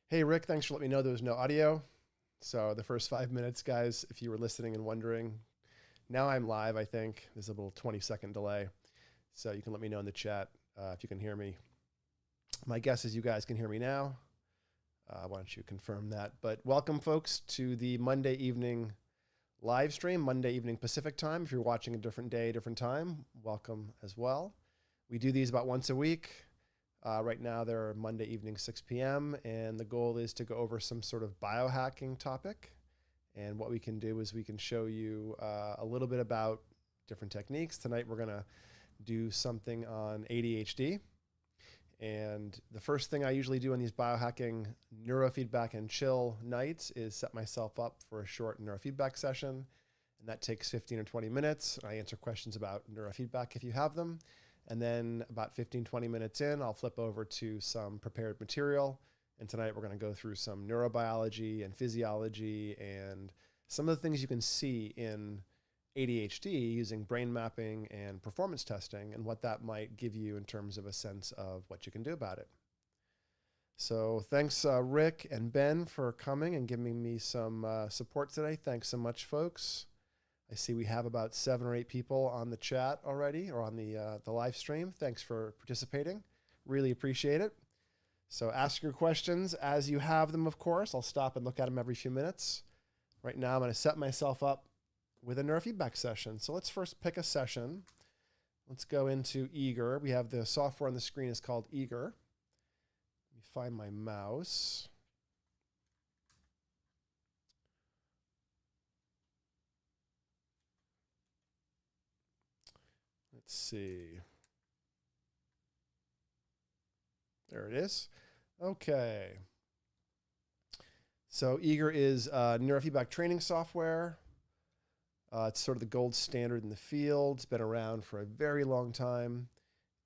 Hey, Rick, thanks for letting me know there was no audio. So the first 5 minutes, guys, if you were listening and wondering, now I'm live, I think. There's a little 20-second delay. So you can let me know in the chat if you can hear me. My guess is you guys can hear me now. Why don't you confirm that? But welcome, folks, to the Monday evening live stream, Monday evening Pacific time. If you're watching a different day, different time, welcome as well. We do these about once a week. Right now, they're Monday evening, 6 p.m., and the goal is to go over some sort of biohacking topic. And what we can do is we can show you a little bit about different techniques. Tonight, we're going to do something on ADHD. And the first thing I usually do on these biohacking neurofeedback and chill nights is set myself up for a short neurofeedback session. And that takes 15 or 20 minutes. I answer questions about neurofeedback if you have them. And then about 15, 20 minutes in, I'll flip over to some prepared material. And tonight we're going to go through some neurobiology and physiology and some of the things you can see in ADHD using brain mapping and performance testing and what that might give you in terms of a sense of what you can do about it. So thanks, Rick and Ben, for coming and giving me some support today. Thanks so much, folks. I see we have about 7 or 8 people on the chat already or on the live stream. Thanks for participating. Really appreciate it. So ask your questions as you have them, of course. I'll stop and look at them every few minutes. Right now, I'm going to set myself up with a neurofeedback session. So let's first pick a session. Let's go into Eager. We have the software on the screen is called Eager. Let me find my mouse. Let's see. There it is. Okay. So Eager is neurofeedback training software. It's sort of the gold standard in the field. It's been around for a very long time.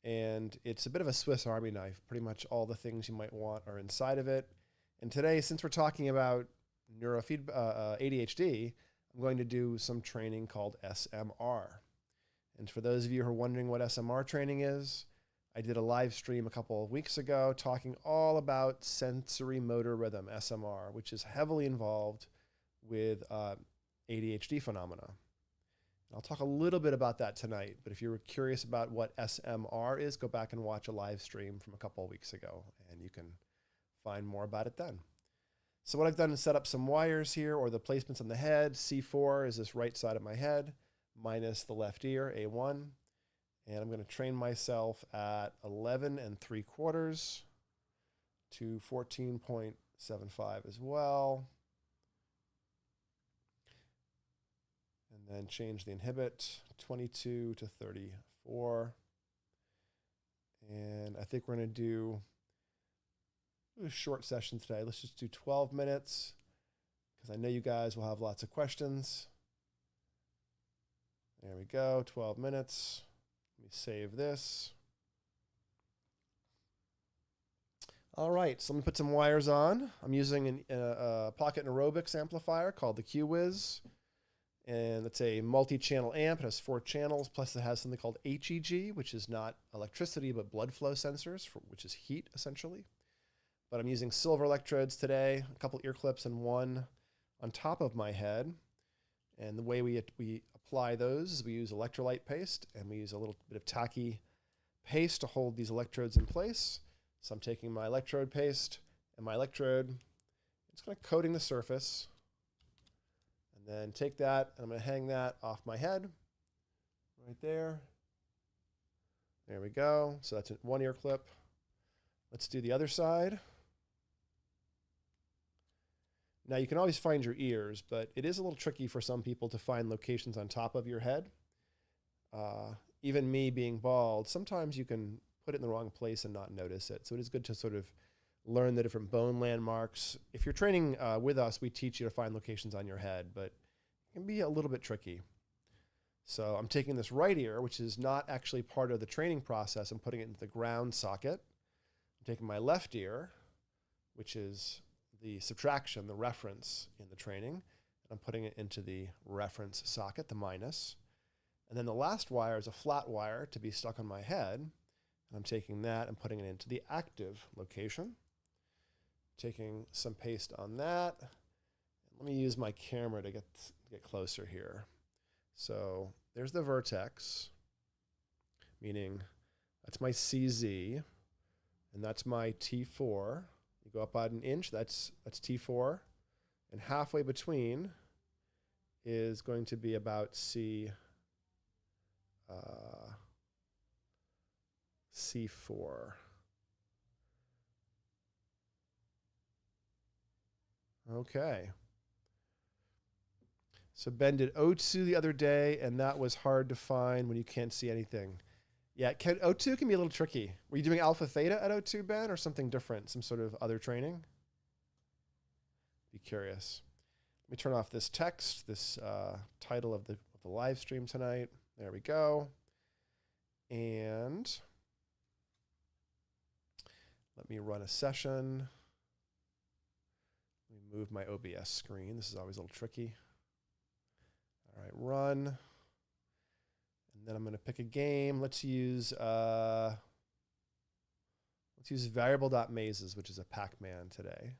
And it's a bit of a Swiss Army knife. Pretty much all the things you might want are inside of it. And today, since we're talking about ADHD, I'm going to do some training called SMR. And for those of you who are wondering what SMR training is, I did a live stream a couple of weeks ago talking all about sensory motor rhythm, SMR, which is heavily involved with ADHD phenomena. I'll talk a little bit about that tonight, but if you're curious about what SMR is, go back and watch a live stream from a couple of weeks ago, and you can find more about it then. So what I've done is set up some wires here, or the placements on the head. C4 is this right side of my head, minus the left ear, A1. And I'm going to train myself at 11 3/4 to 14.75 as well. And then change the inhibit, 22 to 34. And I think we're going to do a short session today. Let's just do 12 minutes because I know you guys will have lots of questions. There we go, 12 minutes. Let me save this. All right, so let me put some wires on. I'm using a pocket aerobics amplifier called the QEEG. And it's a multi-channel amp. It has 4 channels, plus it has something called HEG, which is not electricity, but blood flow sensors, which is heat, essentially. But I'm using silver electrodes today, a couple ear clips and one on top of my head. And the way we apply those is we use electrolyte paste, and we use a little bit of tacky paste to hold these electrodes in place. So I'm taking my electrode paste and my electrode, it's kind of coating the surface. And then take that, and I'm going to hang that off my head right there. There we go. So that's one ear clip. Let's do the other side. Now, you can always find your ears, but it is a little tricky for some people to find locations on top of your head. Even me being bald, sometimes you can put it in the wrong place and not notice it. So it is good to sort of learn the different bone landmarks. If you're training with us, we teach you to find locations on your head, but it can be a little bit tricky. So I'm taking this right ear, which is not actually part of the training process, and putting it into the ground socket. I'm taking my left ear, which is the subtraction, the reference in the training, and I'm putting it into the reference socket, the minus. And then the last wire is a flat wire to be stuck on my head. And I'm taking that and putting it into the active location. taking some paste on that. Let me use my camera to get closer here. So there's the vertex, meaning that's my CZ, and that's my T4. You go up about an inch, that's T4, and halfway between is going to be about C4. Okay. So Ben did O2 the other day, and that was hard to find when you can't see anything. Yeah, O2 can be a little tricky. Were you doing alpha theta at O2, Ben, or something different, some sort of other training? Be curious. Let me turn off this text, this title of the live stream tonight. There we go. And let me run a session. Let me move my OBS screen. This is always a little tricky. All right, run. And then I'm going to pick a game. Let's use variable.mazes, which is a Pac-Man today.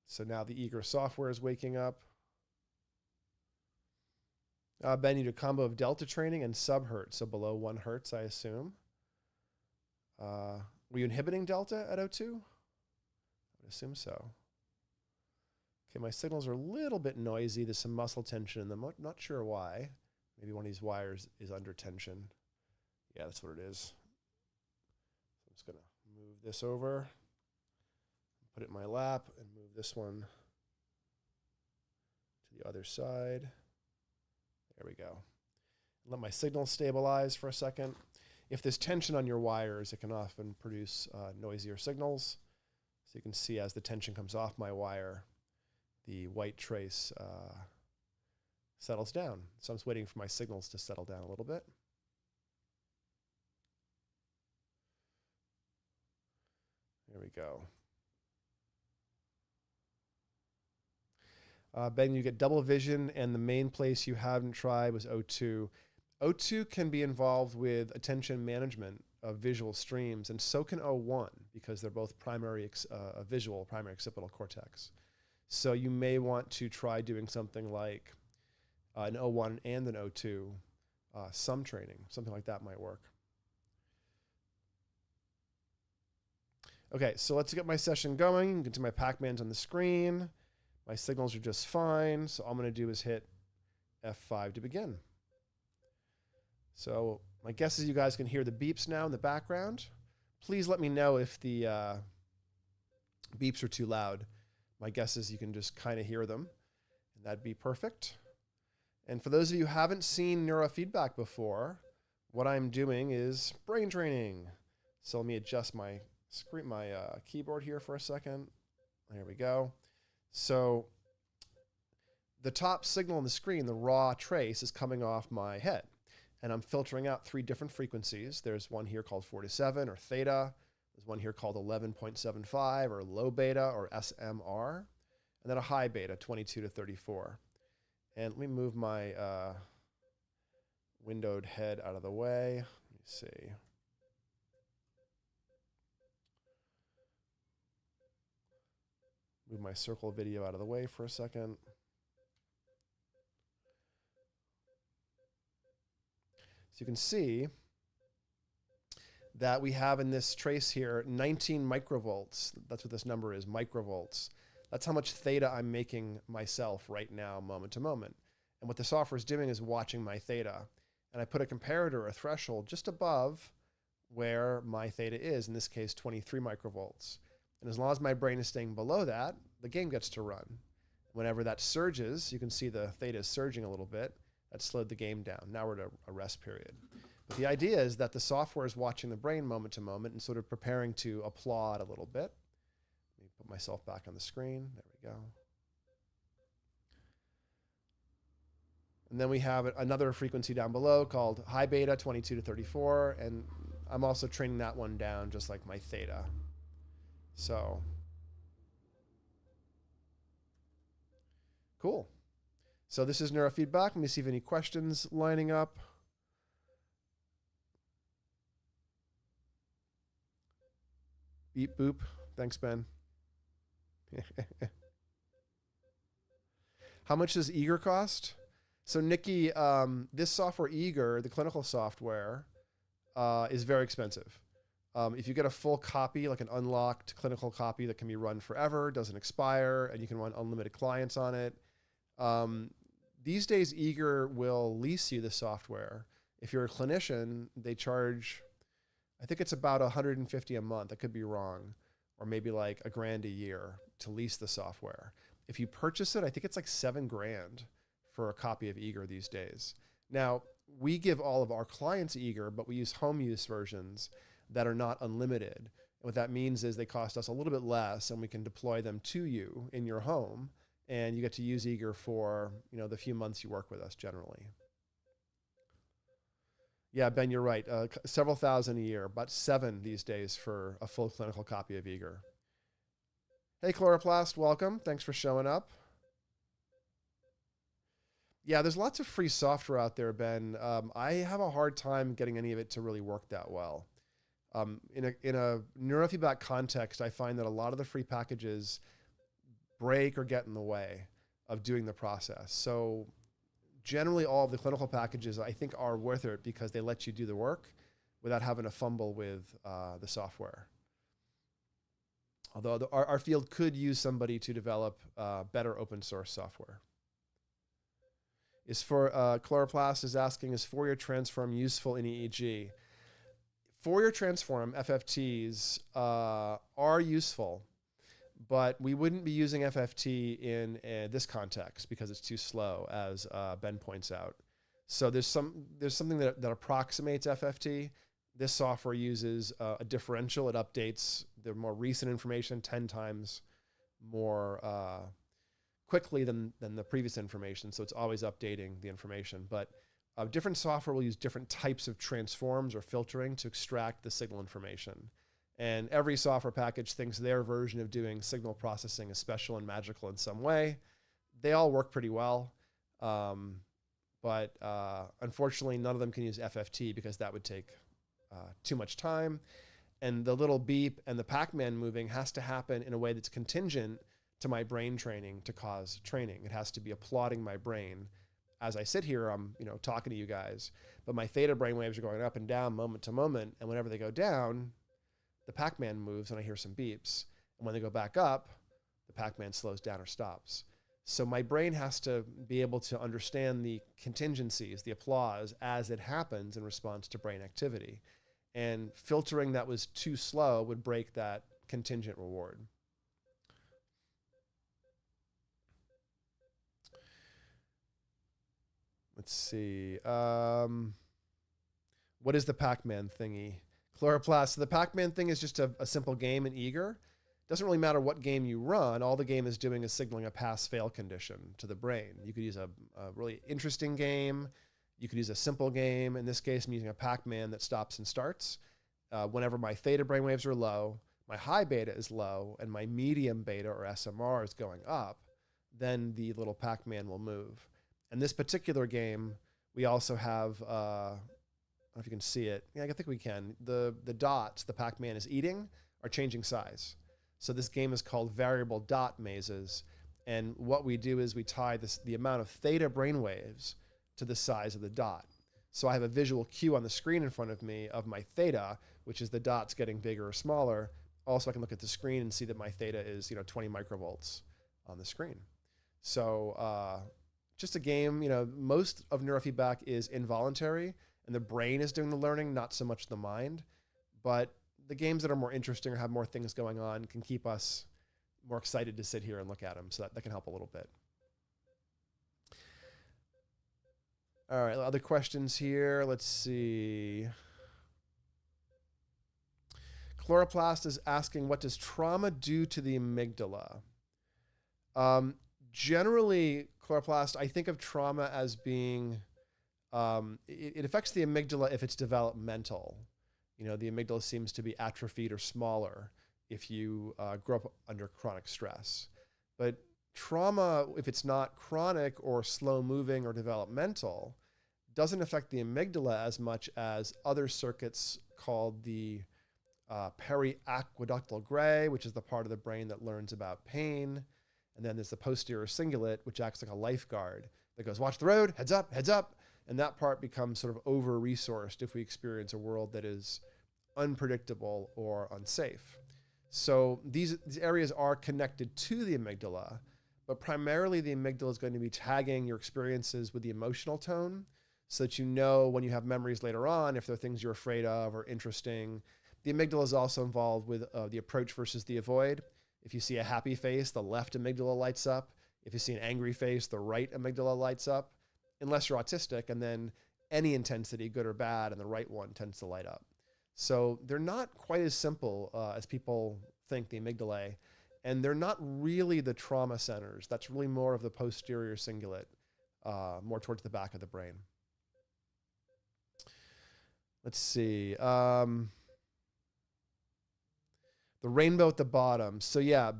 So now the eager software is waking up. Ben, you did a combo of delta training and sub-hertz, so below 1 hertz, I assume. Were you inhibiting delta at O2? I would assume so. Okay, my signals are a little bit noisy. There's some muscle tension in them. I'm not sure why. Maybe one of these wires is under tension. Yeah, that's what it is. So I'm just going to move this over, put it in my lap, and move this one to the other side. There we go. Let my signal stabilize for a second. If there's tension on your wires, it can often produce noisier signals. So you can see as the tension comes off my wire, the white trace settles down. So I'm just waiting for my signals to settle down a little bit. There we go. Ben, you get double vision, and the main place you haven't tried was O2. O2 can be involved with attention management of visual streams, and so can O1, because they're both primary visual, primary occipital cortex. So you may want to try doing something like an O1 and an O2, some training, something like that might work. Okay, so let's get my session going. You can see my Pac-Mans on the screen. My signals are just fine, so all I'm going to do is hit F5 to begin. So my guess is you guys can hear the beeps now in the background. Please let me know if the beeps are too loud. My guess is you can just kind of hear them, and that'd be perfect. And for those of you who haven't seen neurofeedback before, what I'm doing is brain training. So let me adjust my screen, my keyboard here for a second. There we go. So the top signal on the screen, the raw trace, is coming off my head. And I'm filtering out 3 different frequencies. There's one here called 4 to 7, or theta. There's one here called 11.75, or low beta, or SMR. And then a high beta, 22 to 34. And let me move my windowed head out of the way. Let me see. Move my circle video out of the way for a second. So you can see that we have in this trace here 19 microvolts. That's what this number is, microvolts. That's how much theta I'm making myself right now, moment to moment. And what the software is doing is watching my theta. And I put a comparator, a threshold, just above where my theta is, in this case, 23 microvolts. And as long as my brain is staying below that, the game gets to run. Whenever that surges, you can see the theta is surging a little bit. That slowed the game down. Now we're at a rest period. But the idea is that the software is watching the brain moment to moment and sort of preparing to applaud a little bit. Let me put myself back on the screen. There we go. And then we have another frequency down below called high beta, 22 to 34. And I'm also training that one down just like my theta. So, cool. So this is neurofeedback. Let me see if any questions lining up. Beep boop. Thanks, Ben. How much does Eager cost? So Nikki, this software Eager, the clinical software, is very expensive. If you get a full copy, like an unlocked clinical copy that can be run forever, doesn't expire, and you can run unlimited clients on it. These days, Eager will lease you the software. If you're a clinician, they charge, I think it's about $150 a month. I could be wrong, or maybe like $1,000 a year to lease the software. If you purchase it, I think it's like $7,000 for a copy of Eager these days. Now, we give all of our clients Eager, but we use home use versions that are not unlimited. And what that means is they cost us a little bit less, and we can deploy them to you in your home, and you get to use Eager for, you know, the few months you work with us generally. Yeah, Ben, you're right. Several thousand a year, about $7 these days for a full clinical copy of Eager. Hey, Chloroplast, welcome. Thanks for showing up. Yeah, there's lots of free software out there, Ben. I have a hard time getting any of it to really work that well. In a neurofeedback context, I find that a lot of the free packages break or get in the way of doing the process. So generally all of the clinical packages I think are worth it because they let you do the work without having to fumble with the software. Although our field could use somebody to develop better open source software. Chloroplast is asking, is Fourier transform useful in EEG? Fourier transform, FFTs, are useful, but we wouldn't be using FFT in this context because it's too slow, as Ben points out. So there's something that approximates FFT. This software uses a differential. It updates the more recent information 10 times more quickly than the previous information. So it's always updating the information. But different software will use different types of transforms or filtering to extract the signal information. And every software package thinks their version of doing signal processing is special and magical in some way. They all work pretty well. But unfortunately, none of them can use FFT because that would take too much time. And the little beep and the Pac-Man moving has to happen in a way that's contingent to my brain training to cause training. It has to be applauding my brain. As I sit here, I'm talking to you guys, but my theta brainwaves are going up and down moment to moment. And whenever they go down, the Pac-Man moves and I hear some beeps. And when they go back up, the Pac-Man slows down or stops. So my brain has to be able to understand the contingencies, the applause as it happens in response to brain activity. And filtering that was too slow would break that contingent reward. Let's see. What is the Pac-Man thingy? Chloroplast. So the Pac-Man thing is just a simple game in Eager. Doesn't really matter what game you run. All the game is doing is signaling a pass-fail condition to the brain. You could use a really interesting game. You could use a simple game. In this case, I'm using a Pac-Man that stops and starts. Whenever my theta brainwaves are low, my high beta is low, and my medium beta or SMR is going up, then the little Pac-Man will move. In this particular game, we also have, I don't know if you can see it. Yeah, I think we can. The dots the Pac-Man is eating are changing size. So this game is called variable dot mazes. And what we do is we tie the amount of theta brainwaves to the size of the dot. So I have a visual cue on the screen in front of me of my theta, which is the dots getting bigger or smaller. Also, I can look at the screen and see that my theta is 20 microvolts on the screen. So just a game, most of neurofeedback is involuntary and the brain is doing the learning, not so much the mind. But the games that are more interesting or have more things going on can keep us more excited to sit here and look at them. So that can help a little bit. All right, other questions here. Let's see. Chloroplast is asking, what does trauma do to the amygdala? Generally, Chloroplast, I think of trauma as being, it affects the amygdala if it's developmental. The amygdala seems to be atrophied or smaller if you grow up under chronic stress. But trauma, if it's not chronic or slow moving or developmental, doesn't affect the amygdala as much as other circuits called the periaqueductal gray, which is the part of the brain that learns about pain. And then there's the posterior cingulate, which acts like a lifeguard that goes, watch the road, heads up, heads up. And that part becomes sort of over-resourced if we experience a world that is unpredictable or unsafe. So these areas are connected to the amygdala, but primarily the amygdala is going to be tagging your experiences with the emotional tone so that you know when you have memories later on, if there are things you're afraid of or interesting. The amygdala is also involved with the approach versus the avoid. If you see a happy face, the left amygdala lights up. If you see an angry face, the right amygdala lights up, unless you're autistic, and then any intensity, good or bad, and the right one tends to light up. So they're not quite as simple as people think, the amygdalae, and they're not really the trauma centers. That's really more of the posterior cingulate, more towards the back of the brain. Let's see. The rainbow at the bottom. So yeah,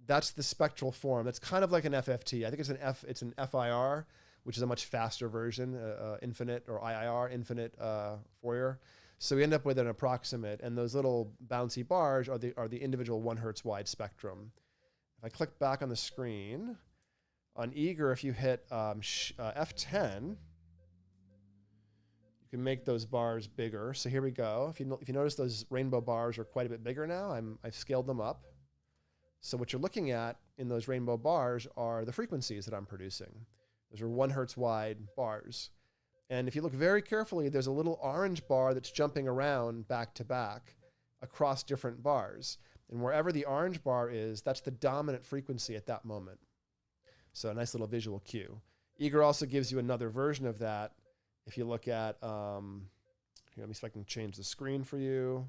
that's the spectral form. That's kind of like an FFT. I think it's an FIR, which is a much faster version, infinite, or IIR, infinite Fourier. So we end up with an approximate, and those little bouncy bars are the individual 1 Hertz wide spectrum. If I click back on the screen, on eager, if you hit F10, you can make those bars bigger. So here we go. If you notice, those rainbow bars are quite a bit bigger now. I've scaled them up. So what you're looking at in those rainbow bars are the frequencies that I'm producing. Those are 1 Hertz wide bars. And if you look very carefully, there's a little orange bar that's jumping around back to back across different bars. And wherever the orange bar is, that's the dominant frequency at that moment. So a nice little visual cue. Eager also gives you another version of that. If you look at, here, let me see if I can change the screen for you.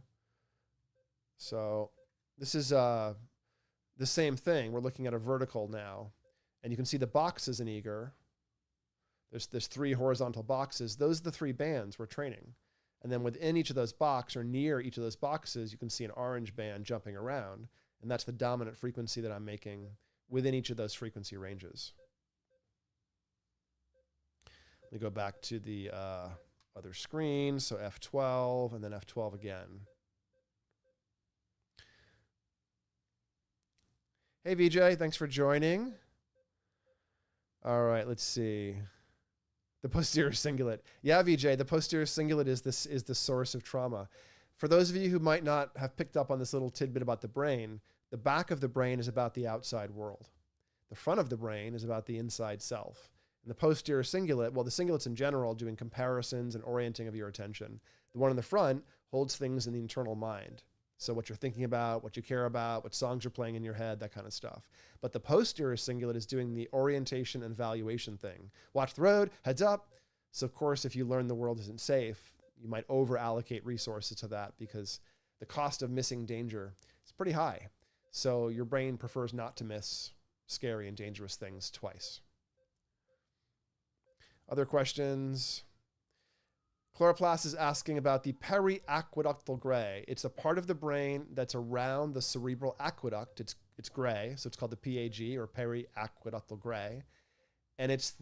So this is the same thing. We're looking at a vertical now. And you can see the boxes in eager. There's 3 horizontal boxes. Those are the 3 bands we're training. And then within each of those boxes, or near each of those boxes, you can see an orange band jumping around. And that's the dominant frequency that I'm making within each of those frequency ranges. Let me go back to the other screen. So F12 and then F12 again. Hey, VJ, thanks for joining. All right, let's see. The posterior cingulate. Yeah, VJ, the posterior cingulate is the source of trauma. For those of you who might not have picked up on this little tidbit about the brain, the back of the brain is about the outside world. The front of the brain is about the inside self. And the posterior cingulate, well, the cingulates in general doing comparisons and orienting of your attention. The one in the front holds things in the internal mind. So what you're thinking about, what you care about, what songs you're playing in your head, that kind of stuff. But the posterior cingulate is doing the orientation and valuation thing. Watch the road, heads up. So of course, if you learn the world isn't safe, you might over allocate resources to that because the cost of missing danger is pretty high. So your brain prefers not to miss scary and dangerous things twice. Other questions? Chloroplast is asking about the periaqueductal gray. It's a part of the brain that's around the cerebral aqueduct. It's gray, so it's called the PAG, or periaqueductal gray. And it's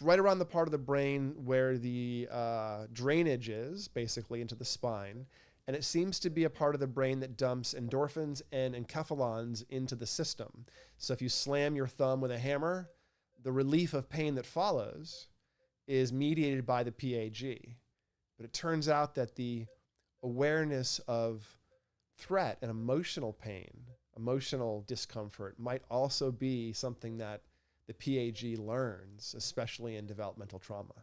right around the part of the brain where the drainage is, basically, into the spine. And it seems to be a part of the brain that dumps endorphins and enkephalons into the system. So if you slam your thumb with a hammer, the relief of pain that follows is mediated by the PAG. But it turns out that the awareness of threat and emotional pain, emotional discomfort, might also be something that the PAG learns, especially in developmental trauma.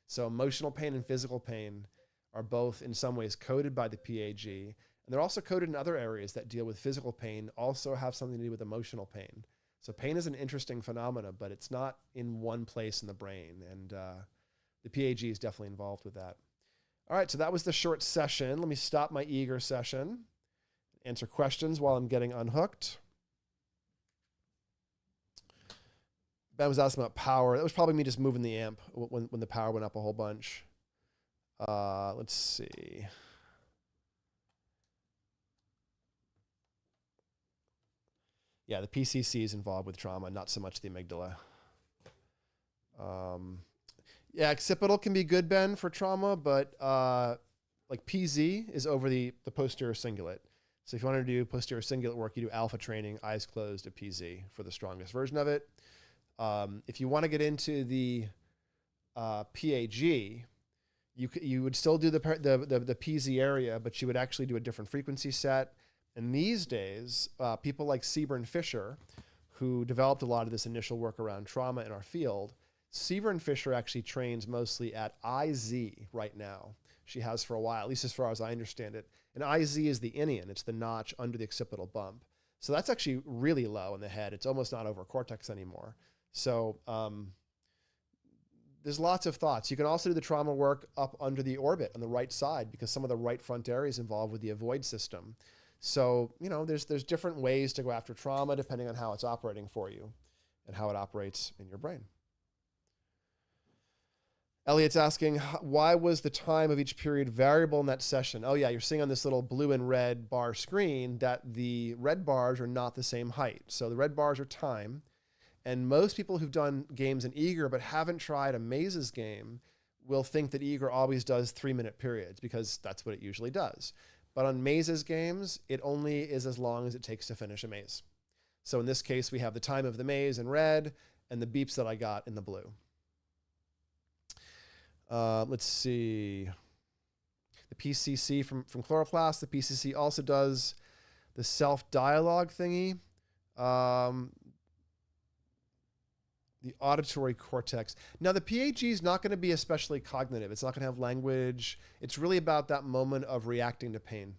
So emotional pain and physical pain are both in some ways coded by the PAG, and they're also coded in other areas that deal with physical pain, also have something to do with emotional pain. So pain is an interesting phenomena, but it's not in one place in the brain. And the PAG is definitely involved with that. All right, so that was the short session. Let me stop my eager session, answer questions while I'm getting unhooked. Ben was asking about power. That was probably me just moving the amp when the power went up a whole bunch. Let's see. Yeah, the PCC is involved with trauma, not so much the amygdala. Yeah, occipital can be good, Ben, for trauma, but like PZ is over the posterior cingulate. So if you want to do posterior cingulate work, you do alpha training, eyes closed at PZ for the strongest version of it. If you want to get into the PAG, you would still do the PZ area, but you would actually do a different frequency set. And these days, people like Sieber and Fisher, who developed a lot of this initial work around trauma in our field, Sieber and Fisher actually trains mostly at IZ right now. She has for a while, at least as far as I understand it. And IZ is the inion. It's the notch under the occipital bump. So that's actually really low in the head. It's almost not over cortex anymore. So there's lots of thoughts. You can also do the trauma work up under the orbit on the right side because some of the right front areas involved with the avoid system. So, you know, there's different ways to go after trauma depending on how it's operating for you and how it operates in your brain. Elliot's asking, why was the time of each period variable in that session? Oh yeah, you're seeing on this little blue and red bar screen that the red bars are not the same height. So the red bars are time. And most people who've done games in Eager but haven't tried a mazes game will think that Eager always does 3-minute periods because that's what it usually does. But on mazes games, it only is as long as it takes to finish a maze. So in this case, we have the time of the maze in red and the beeps that I got in the blue. Let's see. The PCC from Chloroplast, the PCC also does the self-dialogue thingy. The auditory cortex. Now the PAG is not going to be especially cognitive. It's not going to have language. It's really about that moment of reacting to pain.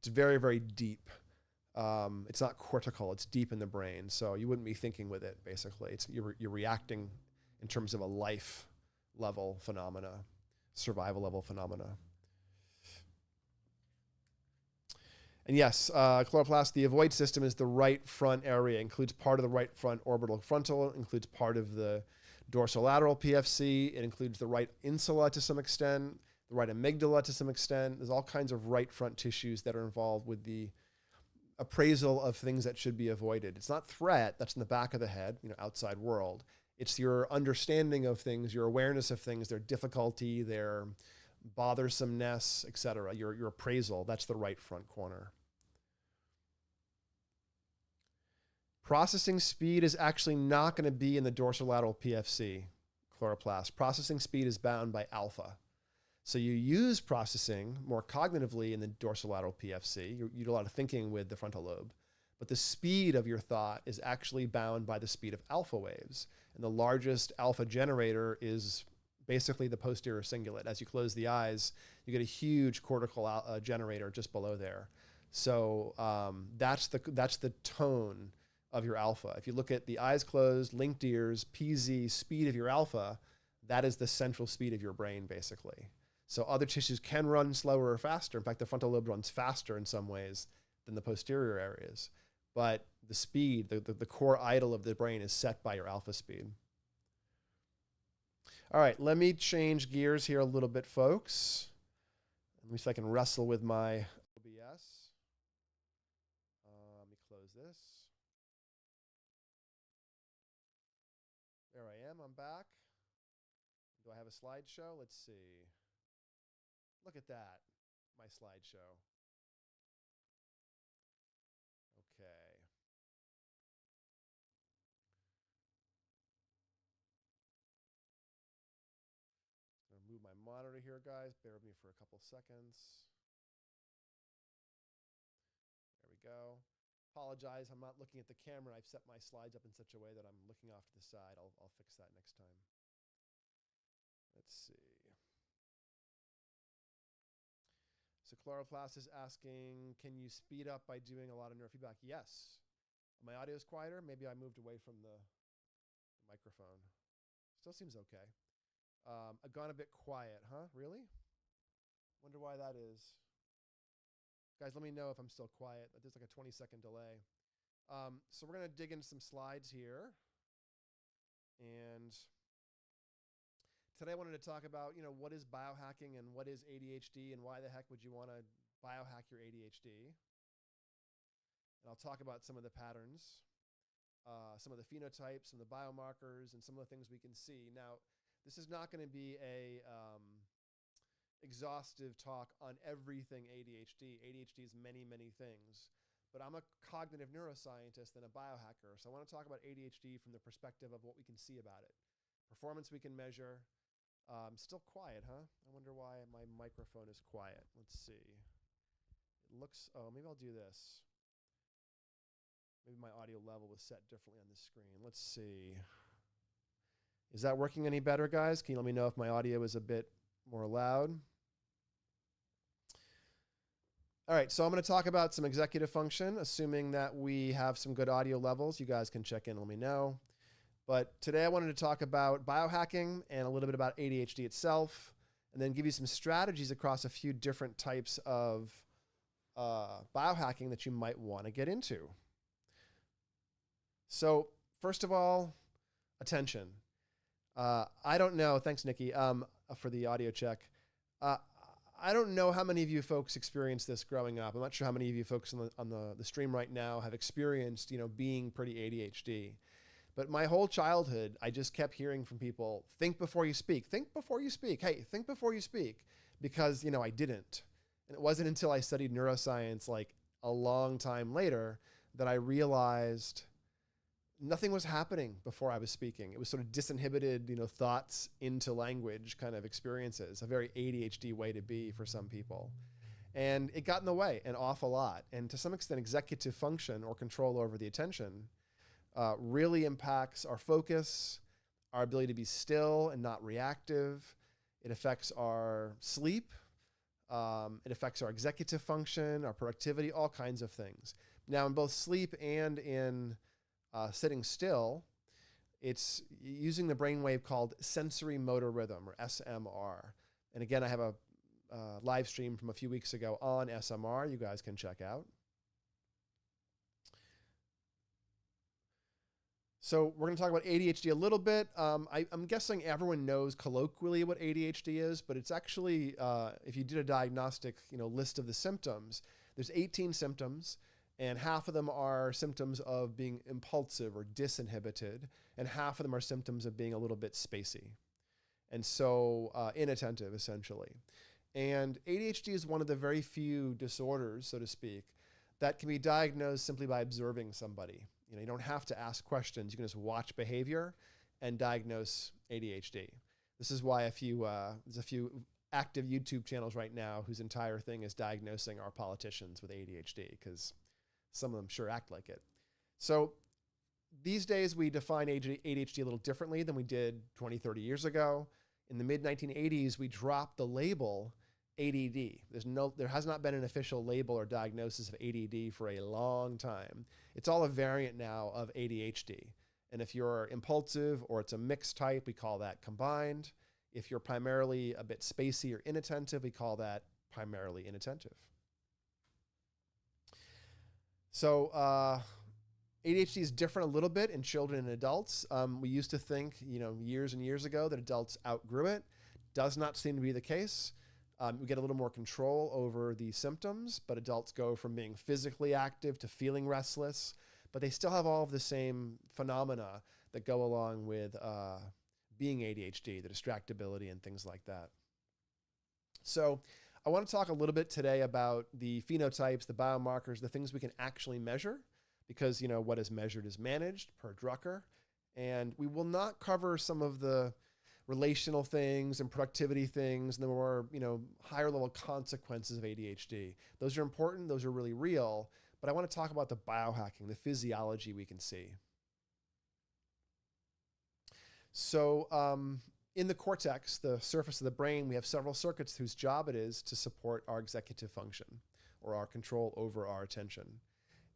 It's very, very deep. It's not cortical. It's deep in the brain. So you wouldn't be thinking with it, basically. You're reacting in terms of a life level phenomena, survival level phenomena. And yes, chloroplast, the avoid system is the right front area, includes part of the right front orbital frontal, includes part of the dorsolateral PFC, it includes the right insula to some extent, the right amygdala to some extent. There's all kinds of right front tissues that are involved with the appraisal of things that should be avoided. It's not threat, that's in the back of the head, you know, outside world. It's your understanding of things, your awareness of things, their difficulty, their bothersomeness, etc. Your appraisal, that's the right front corner. Processing speed is actually not going to be in the dorsolateral PFC, chloroplast. Processing speed is bound by alpha. So you use processing more cognitively in the dorsolateral PFC. You do a lot of thinking with the frontal lobe. But the speed of your thought is actually bound by the speed of alpha waves. And the largest alpha generator is basically the posterior cingulate. As you close the eyes, you get a huge cortical generator just below there. So that's the tone of your alpha. If you look at the eyes closed, linked ears, PZ, speed of your alpha, that is the central speed of your brain, basically. So other tissues can run slower or faster. In fact, the frontal lobe runs faster in some ways than the posterior areas. But the speed, the core idle of the brain is set by your alpha speed. All right, let me change gears here a little bit, folks. Let me see if I can wrestle with my OBS. Let me close this. There I am, I'm back. Do I have a slideshow? Let's see. Look at that, my slideshow. Okay. I'm gonna move my monitor here, guys. Bear with me for a couple seconds. There we go. Apologize, I'm not looking at the camera. I've set my slides up in such a way that I'm looking off to the side. I'll fix that next time. Let's see. So Chloroplast is asking, can you speed up by doing a lot of neurofeedback? Yes. My audio is quieter. Maybe I moved away from the microphone. Still seems okay. I've gone a bit quiet, huh? Really? Wonder why that is. Guys, let me know if I'm still quiet. There's like a 20-second delay. So we're going to dig into some slides here. And today I wanted to talk about, what is biohacking and what is ADHD and why the heck would you want to biohack your ADHD? And I'll talk about some of the patterns, some of the phenotypes and the biomarkers and some of the things we can see. Now, this is not going to be a exhaustive talk on everything ADHD. ADHD is many, many things. But I'm a cognitive neuroscientist and a biohacker. So I want to talk about ADHD from the perspective of what we can see about it. Performance we can measure. Still quiet, huh? I wonder why my microphone is quiet. Let's see. It looks, oh, maybe I'll do this. Maybe my audio level was set differently on the screen. Let's see. Is that working any better, guys? Can you let me know if my audio is a bit more loud? All right, so I'm going to talk about some executive function, assuming that we have some good audio levels. You guys can check in and let me know. But today I wanted to talk about biohacking and a little bit about ADHD itself, and then give you some strategies across a few different types of biohacking that you might want to get into. So first of all, attention. I don't know. Thanks, Nikki, for the audio check. I don't know how many of you folks experienced this growing up. I'm not sure how many of you folks on the stream right now have experienced, being pretty ADHD. But my whole childhood, I just kept hearing from people, think before you speak. Think before you speak. Hey, think before you speak. Because, I didn't. And it wasn't until I studied neuroscience like a long time later that I realized nothing was happening before I was speaking. It was sort of disinhibited, thoughts into language kind of experiences, a very ADHD way to be for some people. And it got in the way an awful lot. And to some extent, executive function or control over the attention really impacts our focus, our ability to be still and not reactive. It affects our sleep. It affects our executive function, our productivity, all kinds of things. Now, in both sleep and in sitting still, it's using the brainwave called sensory motor rhythm, or SMR. And again, I have a live stream from a few weeks ago on SMR you guys can check out. So we're going to talk about ADHD a little bit. I'm guessing everyone knows colloquially what ADHD is, but it's actually, if you did a diagnostic, list of the symptoms, there's 18 symptoms, and half of them are symptoms of being impulsive or disinhibited, and half of them are symptoms of being a little bit spacey, and so inattentive, essentially. And ADHD is one of the very few disorders, so to speak, that can be diagnosed simply by observing somebody. You don't have to ask questions. You can just watch behavior and diagnose ADHD. This is why there's a few active YouTube channels right now whose entire thing is diagnosing our politicians with ADHD, because some of them sure act like it. So these days we define ADHD a little differently than we did 20, 30 years ago. In the mid-1980s, we dropped the label ADD. There has not been an official label or diagnosis of ADD for a long time. It's all a variant now of ADHD. And if you're impulsive or it's a mixed type, we call that combined. If you're primarily a bit spacey or inattentive, we call that primarily inattentive. So ADHD is different a little bit in children and adults. We used to think, years and years ago that adults outgrew it. Does not seem to be the case. We get a little more control over the symptoms, but adults go from being physically active to feeling restless, but they still have all of the same phenomena that go along with being ADHD, the distractibility and things like that. So I want to talk a little bit today about the phenotypes, the biomarkers, the things we can actually measure, because what is measured is managed per Drucker. And we will not cover some of the relational things and productivity things and the more, higher level consequences of ADHD. Those are important. Those are really real. But I want to talk about the biohacking, the physiology we can see. So in the cortex, the surface of the brain, we have several circuits whose job it is to support our executive function or our control over our attention.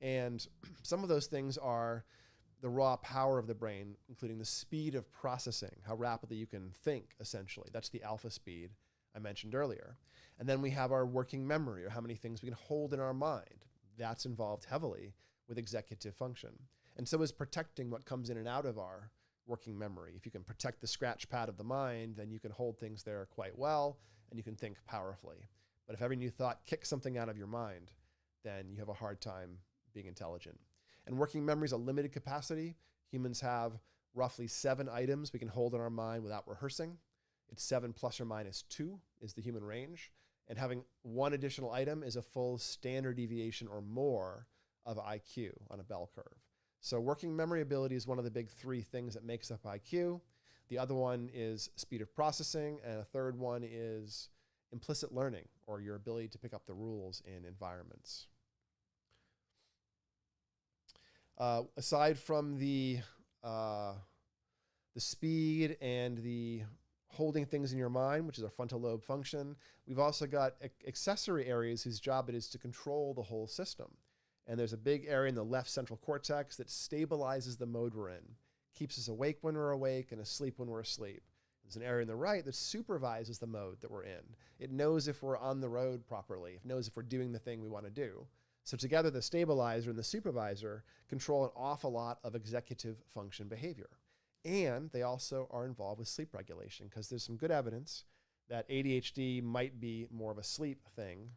And some of those things are the raw power of the brain, including the speed of processing, how rapidly you can think, essentially. That's the alpha speed I mentioned earlier. And then we have our working memory, or how many things we can hold in our mind. That's involved heavily with executive function. And so is protecting what comes in and out of our working memory. If you can protect the scratch pad of the mind, then you can hold things there quite well, and you can think powerfully. But if every new thought kicks something out of your mind, then you have a hard time being intelligent. And working memory is a limited capacity. Humans have roughly 7 items we can hold in our mind without rehearsing. It's 7 plus or minus 2 is the human range. And having one additional item is a full standard deviation or more of IQ on a bell curve. So working memory ability is one of the big 3 things that makes up IQ. The other one is speed of processing, and a third one is implicit learning, or your ability to pick up the rules in environments. Aside from the speed and the holding things in your mind, which is our frontal lobe function, we've also got accessory areas whose job it is to control the whole system. And there's a big area in the left central cortex that stabilizes the mode we're in, keeps us awake when we're awake and asleep when we're asleep. There's an area in the right that supervises the mode that we're in. It knows if we're on the road properly. It knows if we're doing the thing we want to do. So together, the stabilizer and the supervisor control an awful lot of executive function behavior. And they also are involved with sleep regulation, because there's some good evidence that ADHD might be more of a sleep thing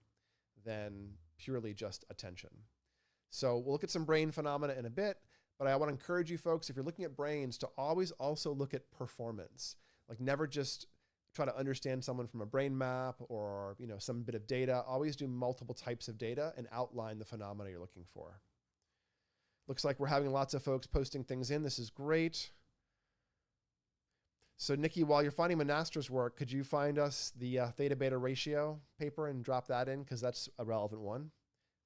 than purely just attention. So we'll look at some brain phenomena in a bit, but I want to encourage you folks, if you're looking at brains, to always also look at performance. Like, never just try to understand someone from a brain map or, some bit of data. Always do multiple types of data and outline the phenomena you're looking for. Looks like we're having lots of folks posting things in. This is great. So Nikki, while you're finding Monaster's work, could you find us the theta-beta ratio paper and drop that in? Because that's a relevant one.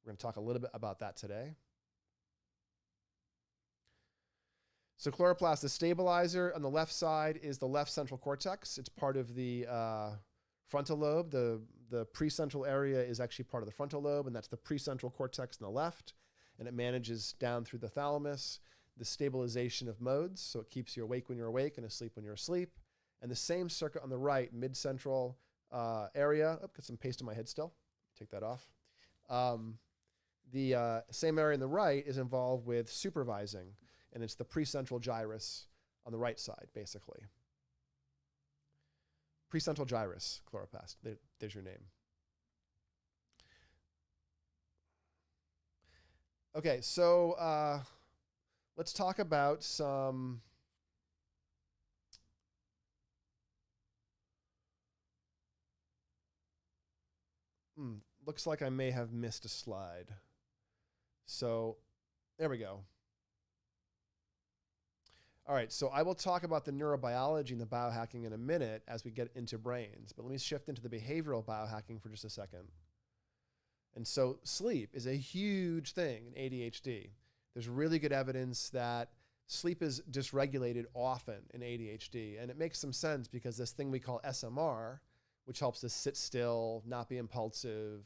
We're going to talk a little bit about that today. So chloroplast, the stabilizer on the left side is the left central cortex. It's part of the frontal lobe. The precentral area is actually part of the frontal lobe, and that's the precentral cortex on the left. And it manages down through the thalamus, the stabilization of modes. So it keeps you awake when you're awake and asleep when you're asleep. And the same circuit on the right, mid-central area. Oh, got some paste on my head still. Take that off. The same area on the right is involved with supervising. And it's the precentral gyrus on the right side, basically. Precentral gyrus, chloroplast. There's your name. Okay, so let's talk about some looks like I may have missed a slide. So there we go. All right, so I will talk about the neurobiology and the biohacking in a minute as we get into brains, but let me shift into the behavioral biohacking for just a second. And so sleep is a huge thing in ADHD. There's really good evidence that sleep is dysregulated often in ADHD, and it makes some sense because this thing we call SMR, which helps us sit still, not be impulsive,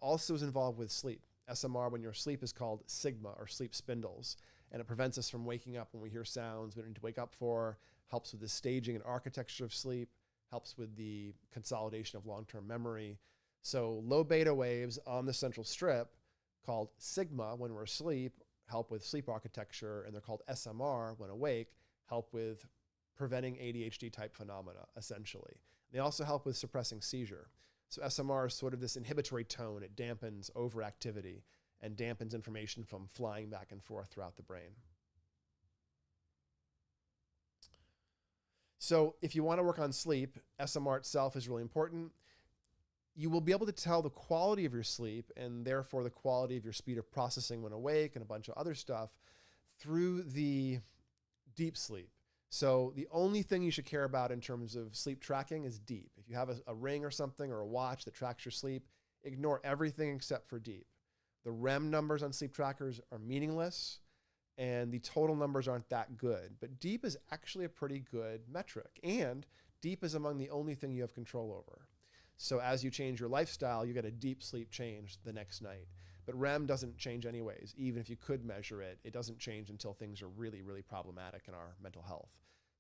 also is involved with sleep. SMR, when you're asleep, is called sigma, or sleep spindles. And it prevents us from waking up when we hear sounds we don't need to wake up for, helps with the staging and architecture of sleep, helps with the consolidation of long-term memory. So low beta waves on the central strip, called sigma when we're asleep, help with sleep architecture, and they're called SMR when awake, help with preventing ADHD type phenomena, essentially. They also help with suppressing seizure. So SMR is sort of this inhibitory tone. It dampens overactivity and dampens information from flying back and forth throughout the brain. So if you want to work on sleep, SMR itself is really important. You will be able to tell the quality of your sleep and therefore the quality of your speed of processing when awake and a bunch of other stuff through the deep sleep. So the only thing you should care about in terms of sleep tracking is deep. If you have a ring or something or a watch that tracks your sleep, ignore everything except for deep. The REM numbers on sleep trackers are meaningless, and the total numbers aren't that good. But deep is actually a pretty good metric, and deep is among the only thing you have control over. So as you change your lifestyle, you get a deep sleep change the next night. But REM doesn't change anyways. Even if you could measure it, it doesn't change until things are really, really problematic in our mental health.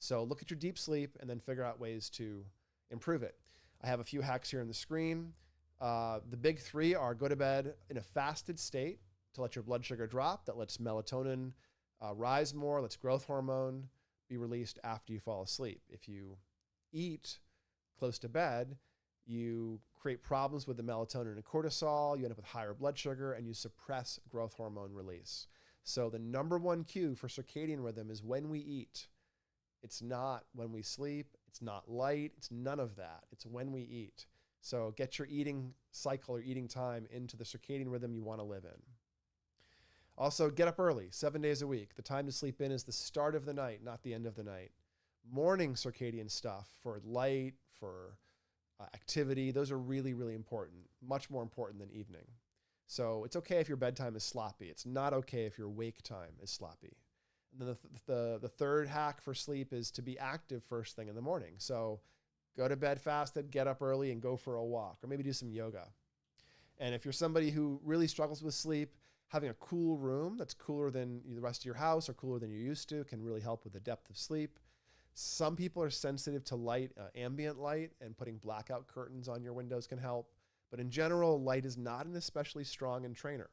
So look at your deep sleep and then figure out ways to improve it. I have a few hacks here on the screen. The big 3 are go to bed in a fasted state to let your blood sugar drop. That lets melatonin rise more, lets growth hormone be released after you fall asleep. If you eat close to bed, you create problems with the melatonin and cortisol, you end up with higher blood sugar, and you suppress growth hormone release. So the number 1 cue for circadian rhythm is when we eat. It's not when we sleep. It's not light. It's none of that. It's when we eat. So get your eating cycle or eating time into the circadian rhythm you want to live in. Also, get up early, 7 days a week. The time to sleep in is the start of the night, not the end of the night. Morning circadian stuff for light, for activity, those are really, really important, much more important than evening. So it's okay if your bedtime is sloppy. It's not okay if your wake time is sloppy. And then the third hack for sleep is to be active first thing in the morning. So go to bed fasted, get up early, and go for a walk, or maybe do some yoga. And if you're somebody who really struggles with sleep, having a cool room that's cooler than the rest of your house or cooler than you're used to can really help with the depth of sleep. Some people are sensitive to light, ambient light, and putting blackout curtains on your windows can help. But in general, light is not an especially strong entrainer.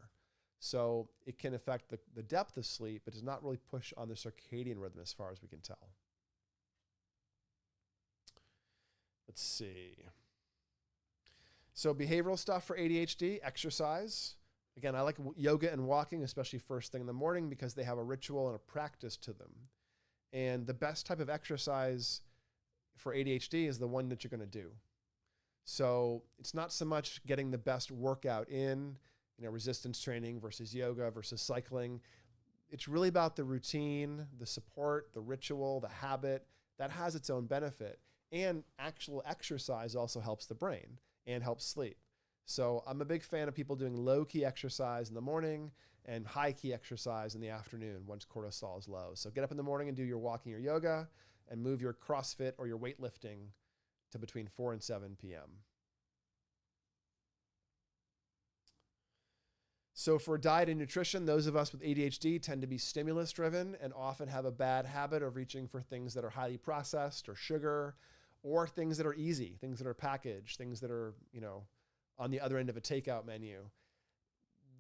So it can affect the depth of sleep, but does not really push on the circadian rhythm as far as we can tell. Let's see. So behavioral stuff for ADHD, exercise. Again, I like yoga and walking, especially first thing in the morning, because they have a ritual and a practice to them. And the best type of exercise for ADHD is the one that you're going to do. So it's not so much getting the best workout in, resistance training versus yoga versus cycling. It's really about the routine, the support, the ritual, the habit that has its own benefit. And actual exercise also helps the brain and helps sleep. So I'm a big fan of people doing low-key exercise in the morning and high-key exercise in the afternoon once cortisol is low. So get up in the morning and do your walking or yoga and move your CrossFit or your weightlifting to between 4 and 7 p.m. So for diet and nutrition, those of us with ADHD tend to be stimulus driven and often have a bad habit of reaching for things that are highly processed or sugar, or things that are easy, things that are packaged, things that are, on the other end of a takeout menu.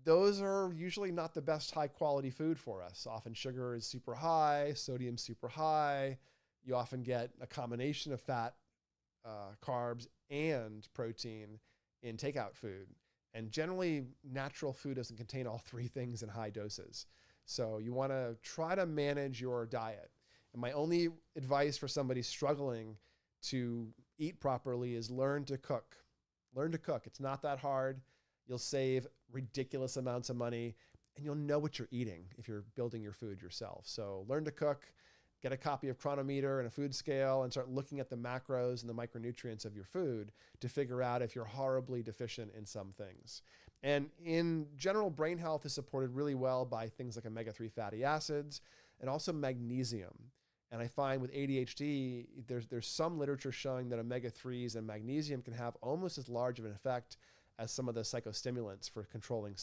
Those are usually not the best high quality food for us. Often sugar is super high, sodium super high. You often get a combination of fat, carbs, and protein in takeout food. And generally, natural food doesn't contain all three things in high doses. So you want to try to manage your diet. And my only advice for somebody struggling to eat properly is learn to cook. Learn to cook. It's not that hard. You'll save ridiculous amounts of money, and you'll know what you're eating if you're building your food yourself. So learn to cook, get a copy of Chronometer and a food scale, and start looking at the macros and the micronutrients of your food to figure out if you're horribly deficient in some things. And in general, brain health is supported really well by things like omega-3 fatty acids and also magnesium. And I find with ADHD, there's some literature showing that omega-3s and magnesium can have almost as large of an effect as some of the psychostimulants for controlling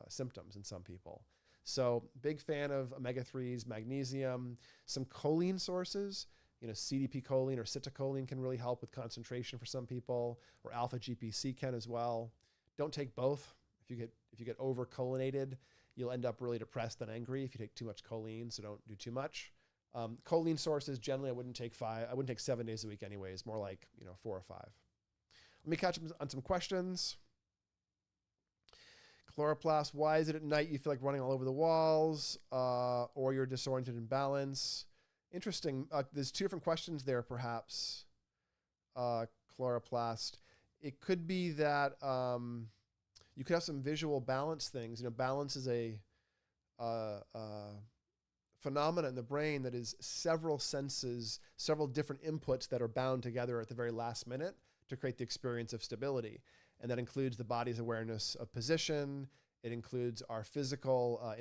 symptoms in some people. So big fan of omega-3s, magnesium, some choline sources, CDP choline or citicholine can really help with concentration for some people, or alpha GPC can as well. Don't take both. If you get over-cholinated, you'll end up really depressed and angry if you take too much choline, so don't do too much. Choline sources, generally I wouldn't take 7 days a week anyways, more like 4 or 5. Let me catch up on some questions. Chloroplast, why is it at night you feel like running all over the walls or you're disoriented in balance? Interesting. There's two different questions there, perhaps. Chloroplast. It could be that you could have some visual balance things. Balance is a phenomena in the brain that is several senses, several different inputs that are bound together at the very last minute to create the experience of stability. And that includes the body's awareness of position. It includes our physical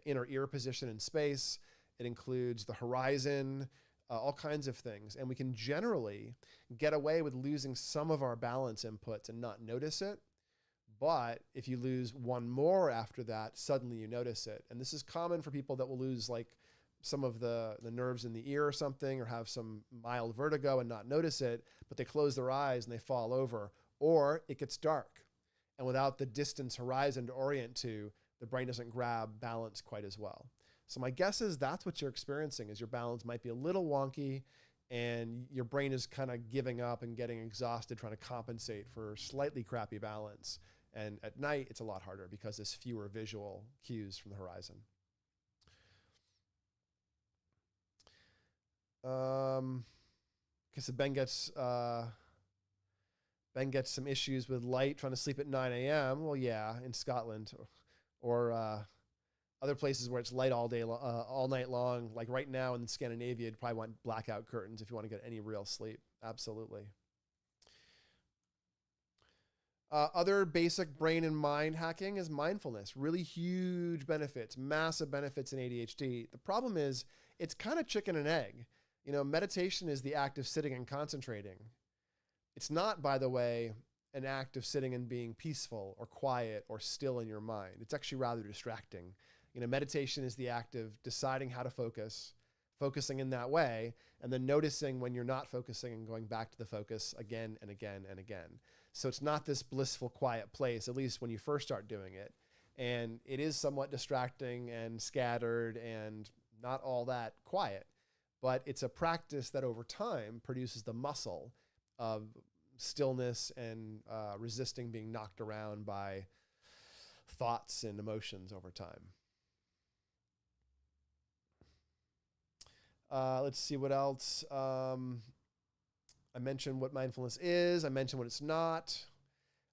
inner ear position in space. It includes the horizon, all kinds of things. And we can generally get away with losing some of our balance inputs and not notice it. But if you lose one more after that, suddenly you notice it. And this is common for people that will lose like some of the nerves in the ear or something, or have some mild vertigo and not notice it, but they close their eyes and they fall over. Or it gets dark, and without the distance horizon to orient to, the brain doesn't grab balance quite as well. So my guess is that's what you're experiencing, is your balance might be a little wonky and your brain is kind of giving up and getting exhausted trying to compensate for slightly crappy balance. And at night, it's a lot harder because there's fewer visual cues from the horizon. Okay, so Ben gets some issues with light, trying to sleep at 9 a.m. Well, yeah, in Scotland or other places where it's light all day, all night long. Like right now in Scandinavia, you'd probably want blackout curtains if you want to get any real sleep. Absolutely. Other basic brain and mind hacking is mindfulness. Really huge benefits, massive benefits in ADHD. The problem is it's kind of chicken and egg. You know, meditation is the act of sitting and concentrating. It's not, by the way, an act of sitting and being peaceful or quiet or still in your mind. It's actually rather distracting. You know, meditation is the act of deciding how to focus, focusing in that way, and then noticing when you're not focusing and going back to the focus again and again and again. So it's not this blissful, quiet place, at least when you first start doing it. And it is somewhat distracting and scattered and not all that quiet. But it's a practice that over time produces the muscle of stillness and resisting being knocked around by thoughts and emotions over time. Let's see what else. I mentioned what mindfulness is. I mentioned what it's not.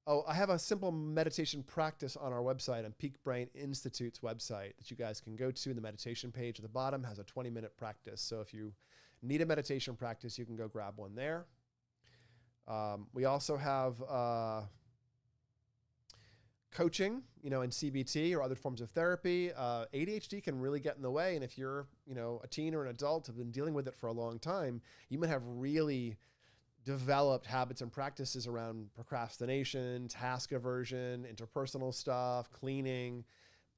Oh, I have a simple meditation practice on our website, on Peak Brain Institute's website, that you guys can go to. The meditation page at the bottom has a 20-minute practice. So if you need a meditation practice, you can go grab one there. We also have coaching, you know, in CBT or other forms of therapy. ADHD can really get in the way. And if you're, you know, a teen or an adult have been dealing with it for a long time, you might have really developed habits and practices around procrastination, task aversion, interpersonal stuff, cleaning.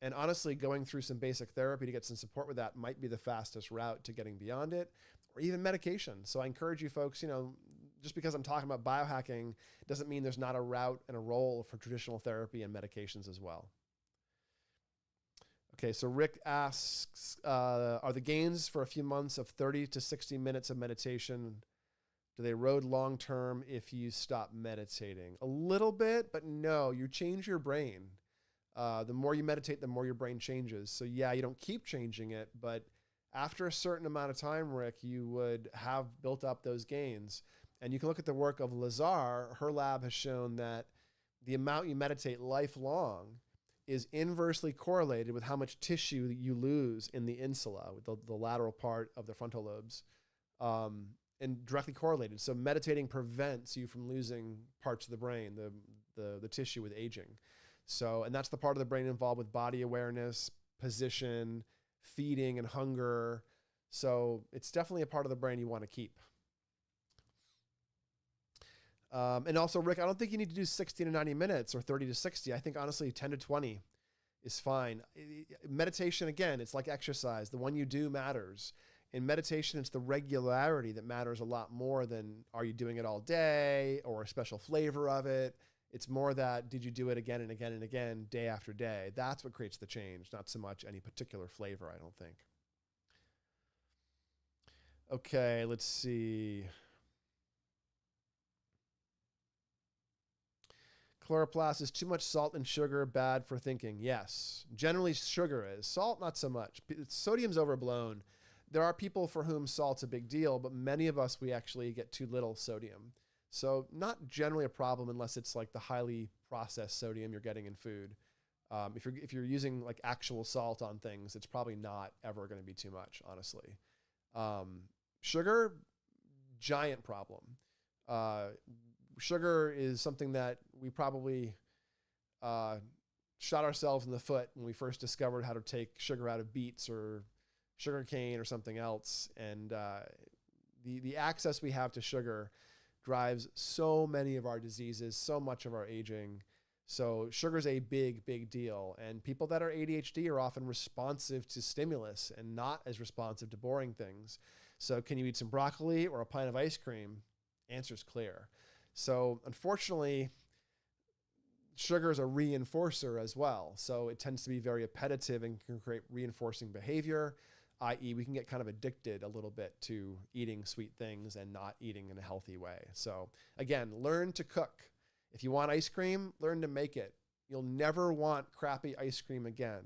And honestly, going through some basic therapy to get some support with that might be the fastest route to getting beyond it, or even medication. So I encourage you folks, you know, just because I'm talking about biohacking doesn't mean there's not a route and a role for traditional therapy and medications as well. Okay, so Rick asks, are the gains for a few months of 30 to 60 minutes of meditation, do they erode long-term if you stop meditating? A little bit, but no, you change your brain. The more you meditate, the more your brain changes. So yeah, you don't keep changing it, but after a certain amount of time, Rick, you would have built up those gains. And you can look at the work of Lazar. Her lab has shown that the amount you meditate lifelong is inversely correlated with how much tissue you lose in the insula, with the lateral part of the frontal lobes, and directly correlated. So meditating prevents you from losing parts of the brain, the tissue with aging. So, and that's the part of the brain involved with body awareness, position, feeding, and hunger. So it's definitely a part of the brain you want to keep. And also, Rick, I don't think you need to do 60 to 90 minutes or 30 to 60. I think, honestly, 10 to 20 is fine. Meditation, again, it's like exercise. The one you do matters. In meditation, it's the regularity that matters a lot more than are you doing it all day or a special flavor of it. It's more that did you do it again and again and again, day after day? That's what creates the change, not so much any particular flavor, I don't think. Okay, let's see. Chloroplast, is too much salt and sugar bad for thinking? Yes. Generally, sugar is. Salt, not so much. Sodium's overblown. There are people for whom salt's a big deal, but many of us, we actually get too little sodium. So not generally a problem unless it's like the highly processed sodium you're getting in food. If you're using like actual salt on things, it's probably not ever going to be too much, honestly. Sugar, giant problem. Sugar is something that we probably shot ourselves in the foot when we first discovered how to take sugar out of beets or sugar cane or something else. And the access we have to sugar drives so many of our diseases, so much of our aging. So sugar is a big, big deal. And people that are ADHD are often responsive to stimulus and not as responsive to boring things. So can you eat some broccoli or a pint of ice cream? Answer's clear. So unfortunately, sugar is a reinforcer as well. So it tends to be very appetitive and can create reinforcing behavior, i.e. we can get kind of addicted a little bit to eating sweet things and not eating in a healthy way. So again, learn to cook. If you want ice cream, learn to make it. You'll never want crappy ice cream again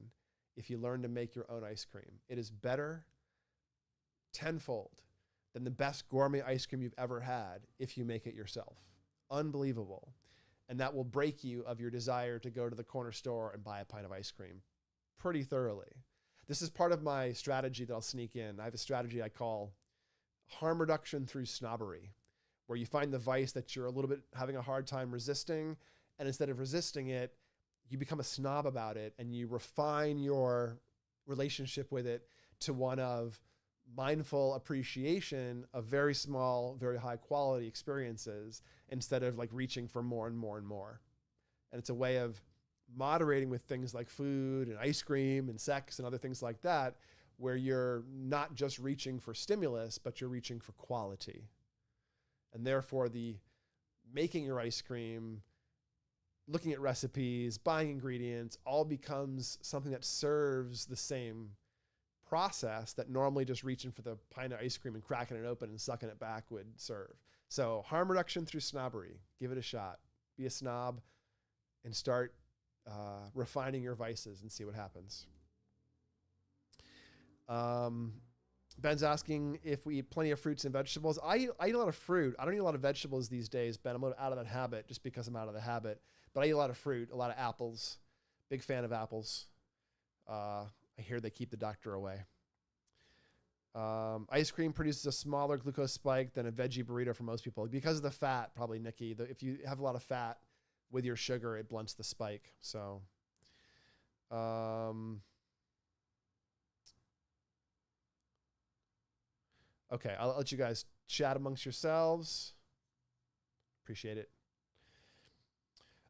if you learn to make your own ice cream. It is better tenfold than the best gourmet ice cream you've ever had if you make it yourself. Unbelievable. And that will break you of your desire to go to the corner store and buy a pint of ice cream pretty thoroughly. This is part of my strategy that I'll sneak in. I have a strategy I call harm reduction through snobbery, where you find the vice that you're a little bit having a hard time resisting, and instead of resisting it, you become a snob about it and you refine your relationship with it to one of mindful appreciation of very small, very high quality experiences instead of like reaching for more and more and more. And it's a way of moderating with things like food and ice cream and sex and other things like that, where you're not just reaching for stimulus, but you're reaching for quality. And therefore the making your ice cream, looking at recipes, buying ingredients, all becomes something that serves the same process that normally just reaching for the pint of ice cream and cracking it open and sucking it back would serve. So harm reduction through snobbery. Give it a shot. Be a snob and start refining your vices and see what happens. Ben's asking if we eat plenty of fruits and vegetables. I eat a lot of fruit. I don't eat a lot of vegetables these days, Ben. I'm out of that habit just because I'm out of the habit. But I eat a lot of fruit, a lot of apples. Big fan of apples. I hear they keep the doctor away. Ice cream produces a smaller glucose spike than a veggie burrito for most people. Because of the fat, probably, Nikki. If you have a lot of fat with your sugar, it blunts the spike. So, okay, I'll let you guys chat amongst yourselves. Appreciate it.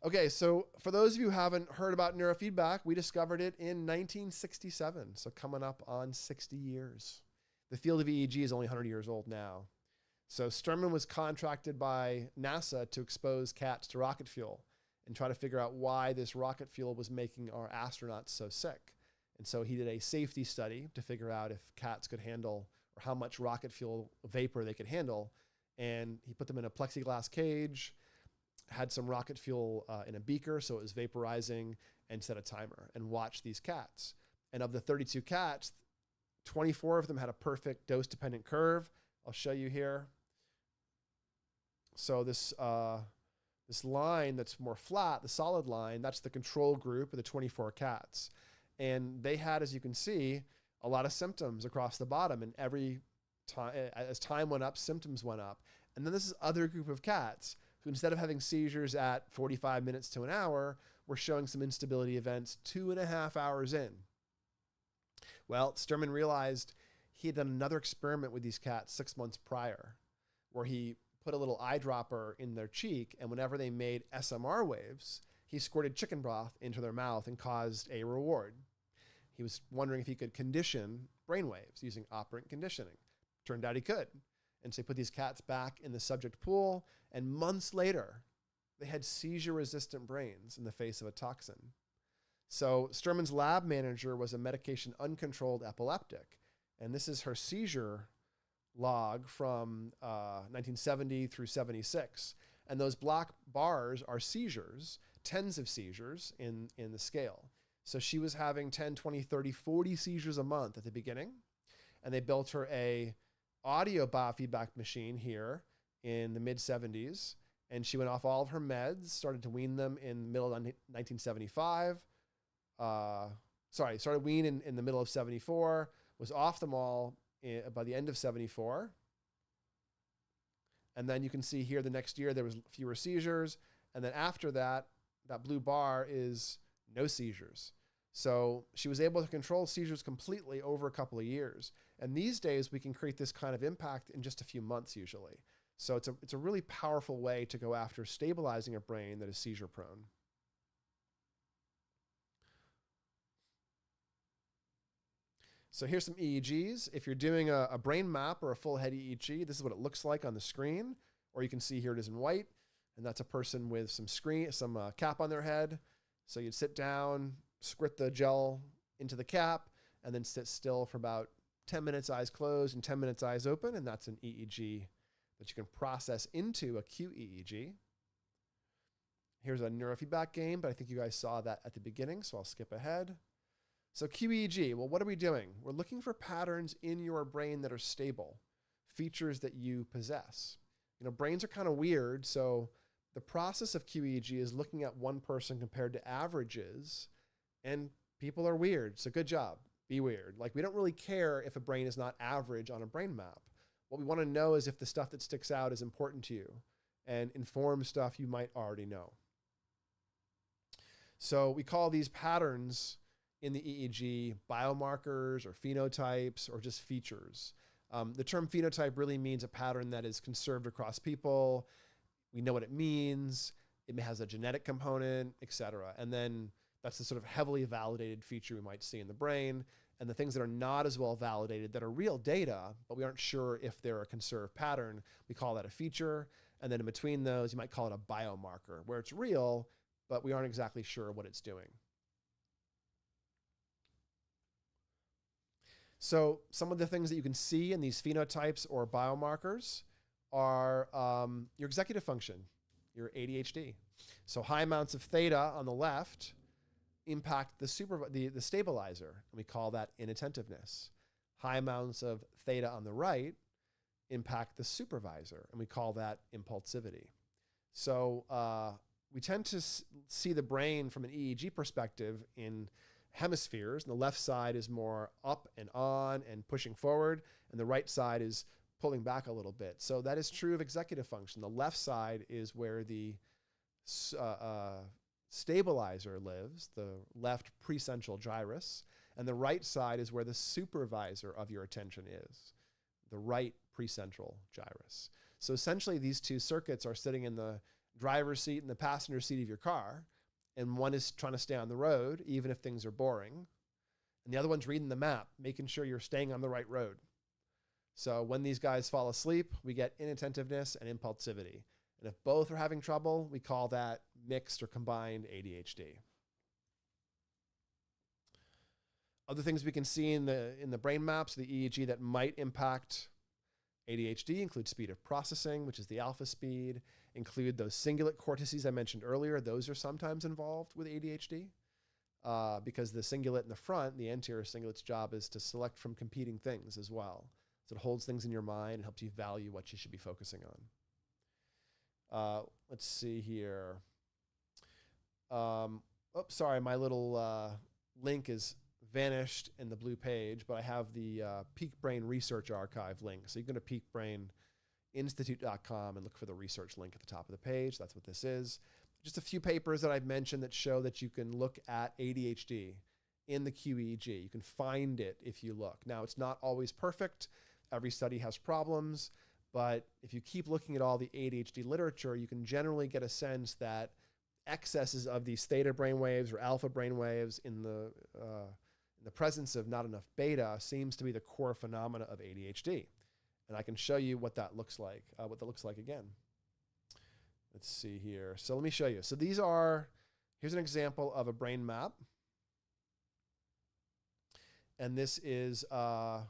Okay, so for those of you who haven't heard about neurofeedback, we discovered it in 1967, so coming up on 60 years. The field of EEG is only 100 years old now. So Sturman was contracted by NASA to expose cats to rocket fuel and try to figure out why this rocket fuel was making our astronauts so sick. And so he did a safety study to figure out if cats could handle or how much rocket fuel vapor they could handle. And he put them in a plexiglass cage, had some rocket fuel in a beaker so it was vaporizing, and set a timer and watched these cats. And of the 32 cats, 24 of them had a perfect dose-dependent curve. I'll show you here. So this line that's more flat, the solid line, that's the control group of the 24 cats. And they had, as you can see, a lot of symptoms across the bottom. And every time, as time went up, symptoms went up. And then this is other group of cats who, instead of having seizures at 45 minutes to an hour, were showing some instability events 2.5 hours in. Well, Sturman realized he had done another experiment with these cats 6 months prior, where he put a little eyedropper in their cheek, and whenever they made SMR waves, he squirted chicken broth into their mouth and caused a reward. He was wondering if he could condition brainwaves using operant conditioning. Turned out he could. And so he put these cats back in the subject pool, and months later, they had seizure-resistant brains in the face of a toxin. So Sturman's lab manager was a medication-uncontrolled epileptic, and this is her seizure log from 1970 through 76. And those black bars are seizures, tens of seizures in the scale. So she was having 10, 20, 30, 40 seizures a month at the beginning, and they built her a audio biofeedback machine here in the mid-70s, and she went off all of her meds, started to wean them in the middle of 1975. Started wean in the middle of 74, was off them all by the end of 74. And then you can see here the next year there was fewer seizures, and then after that, that blue bar is no seizures. So she was able to control seizures completely over a couple of years. And these days we can create this kind of impact in just a few months usually. So it's a really powerful way to go after stabilizing a brain that is seizure prone. So here's some EEGs. If you're doing a brain map or a full head EEG, this is what it looks like on the screen, or you can see here it is in white, and that's a person with some cap on their head. So you'd sit down, squirt the gel into the cap, and then sit still for about 10 minutes, eyes closed, and 10 minutes, eyes open, and that's an EEG that you can process into a QEEG. Here's a neurofeedback game, but I think you guys saw that at the beginning, so I'll skip ahead. So QEEG, well, what are we doing? We're looking for patterns in your brain that are stable. features that you possess. Brains are kind of weird. So the process of QEEG is looking at one person compared to averages, and people are weird. So good job. Be weird. Like, we don't really care if a brain is not average on a brain map. What we want to know is if the stuff that sticks out is important to you and informs stuff you might already know. So we call these patterns in the EEG biomarkers or phenotypes or just features. The term phenotype really means a pattern that is conserved across people. We know what it means. It has a genetic component, et cetera. And then that's the sort of heavily validated feature we might see in the brain. And the things that are not as well validated, that are real data, but we aren't sure if they're a conserved pattern, we call that a feature. And then in between those, you might call it a biomarker, where it's real, but we aren't exactly sure what it's doing. So some of the things that you can see in these phenotypes or biomarkers are your executive function, your ADHD. So high amounts of theta on the left impact the stabilizer, and we call that inattentiveness. High amounts of theta on the right impact the supervisor, and we call that impulsivity. So we tend to see the brain from an EEG perspective in hemispheres, and the left side is more up and on and pushing forward, and the right side is pulling back a little bit. So that is true of executive function. The left side is where the stabilizer lives, the left precentral gyrus, and the right side is where the supervisor of your attention is, the right precentral gyrus. So essentially these two circuits are sitting in the driver's seat and the passenger seat of your car, and one is trying to stay on the road, even if things are boring, and the other one's reading the map, making sure you're staying on the right road. So when these guys fall asleep, we get inattentiveness and impulsivity. And if both are having trouble, we call that mixed or combined ADHD. Other things we can see in the brain maps, the EEG, that might impact ADHD include speed of processing, which is the alpha speed, include those cingulate cortices I mentioned earlier. Those are sometimes involved with ADHD because the cingulate in the front, the anterior cingulate's job is to select from competing things as well. So it holds things in your mind and helps you value what you should be focusing on. Let's see here. Oops, sorry, my little link is vanished in the blue page, but I have the Peak Brain Research Archive link. So you can go to peakbraininstitute.com and look for the research link at the top of the page. That's what this is. Just a few papers that I've mentioned that show that you can look at ADHD in the QEEG. You can find it if you look. Now, it's not always perfect. Every study has problems. But if you keep looking at all the ADHD literature, you can generally get a sense that excesses of these theta brainwaves or alpha brainwaves in the presence of not enough beta seems to be the core phenomena of ADHD. And I can show you what that looks like, again. Let's see here. So let me show you. So here's an example of a brain map. And this is, we're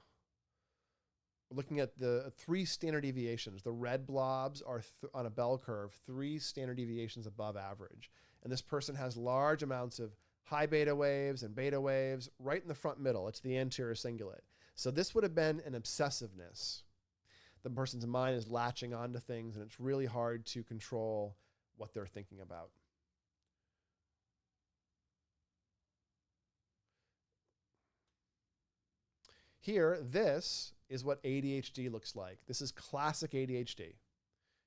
looking at the 3 standard deviations. The red blobs are on a bell curve, 3 standard deviations above average. And this person has large amounts of high beta waves and beta waves right in the front middle. It's the anterior cingulate. So this would have been an obsessiveness. The person's mind is latching onto things, and it's really hard to control what they're thinking about. Here, this is what ADHD looks like. This is classic ADHD. You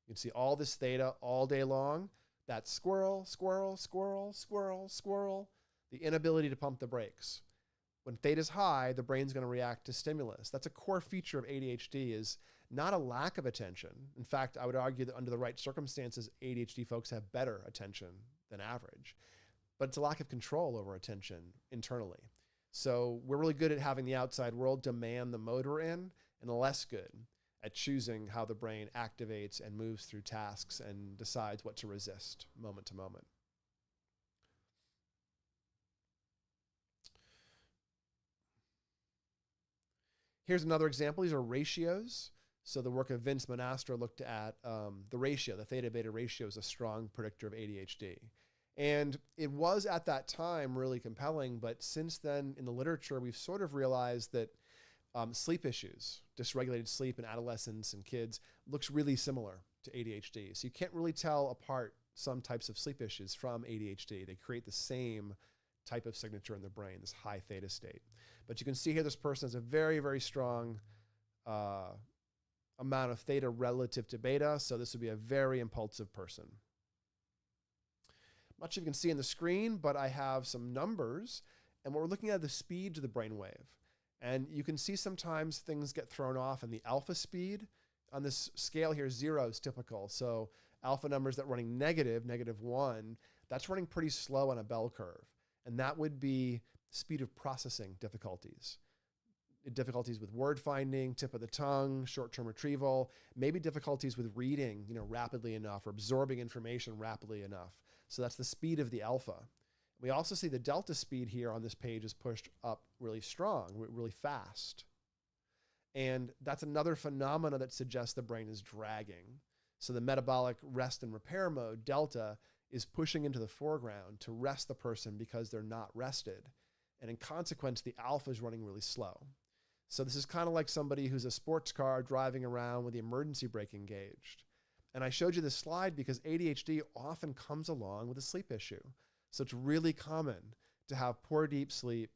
can see all this theta all day long. That's squirrel, squirrel, squirrel, squirrel, squirrel. The inability to pump the brakes. When theta is high, the brain's going to react to stimulus. That's a core feature of ADHD, is not a lack of attention. In fact, I would argue that under the right circumstances, ADHD folks have better attention than average. But it's a lack of control over attention internally. So we're really good at having the outside world demand the mode we're in, and less good at choosing how the brain activates and moves through tasks and decides what to resist moment to moment. Here's another example. These are ratios. So the work of Vince Monastro looked at the ratio. The theta-beta ratio is a strong predictor of ADHD. And it was at that time really compelling, but since then in the literature, we've sort of realized that Sleep issues, dysregulated sleep in adolescents and kids looks really similar to ADHD. So you can't really tell apart some types of sleep issues from ADHD. They create the same type of signature in the brain, this high theta state. But you can see here, this person has a very, very strong amount of theta relative to beta. So this would be a very impulsive person. Much you can see in the screen, but I have some numbers. And what we're looking at the speed to the brainwave. And you can see sometimes things get thrown off in the alpha speed. On this scale here, 0 is typical. So alpha numbers that running negative, -1, that's running pretty slow on a bell curve. And that would be speed of processing difficulties. Difficulties with word finding, tip of the tongue, short-term retrieval, maybe difficulties with reading, rapidly enough or absorbing information rapidly enough. So that's the speed of the alpha. We also see the delta speed here on this page is pushed up really strong, really fast. And that's another phenomena that suggests the brain is dragging. So the metabolic rest and repair mode, delta, is pushing into the foreground to rest the person because they're not rested. And in consequence, the alpha is running really slow. So this is kind of like somebody who's a sports car driving around with the emergency brake engaged. And I showed you this slide because ADHD often comes along with a sleep issue. So it's really common to have poor deep sleep,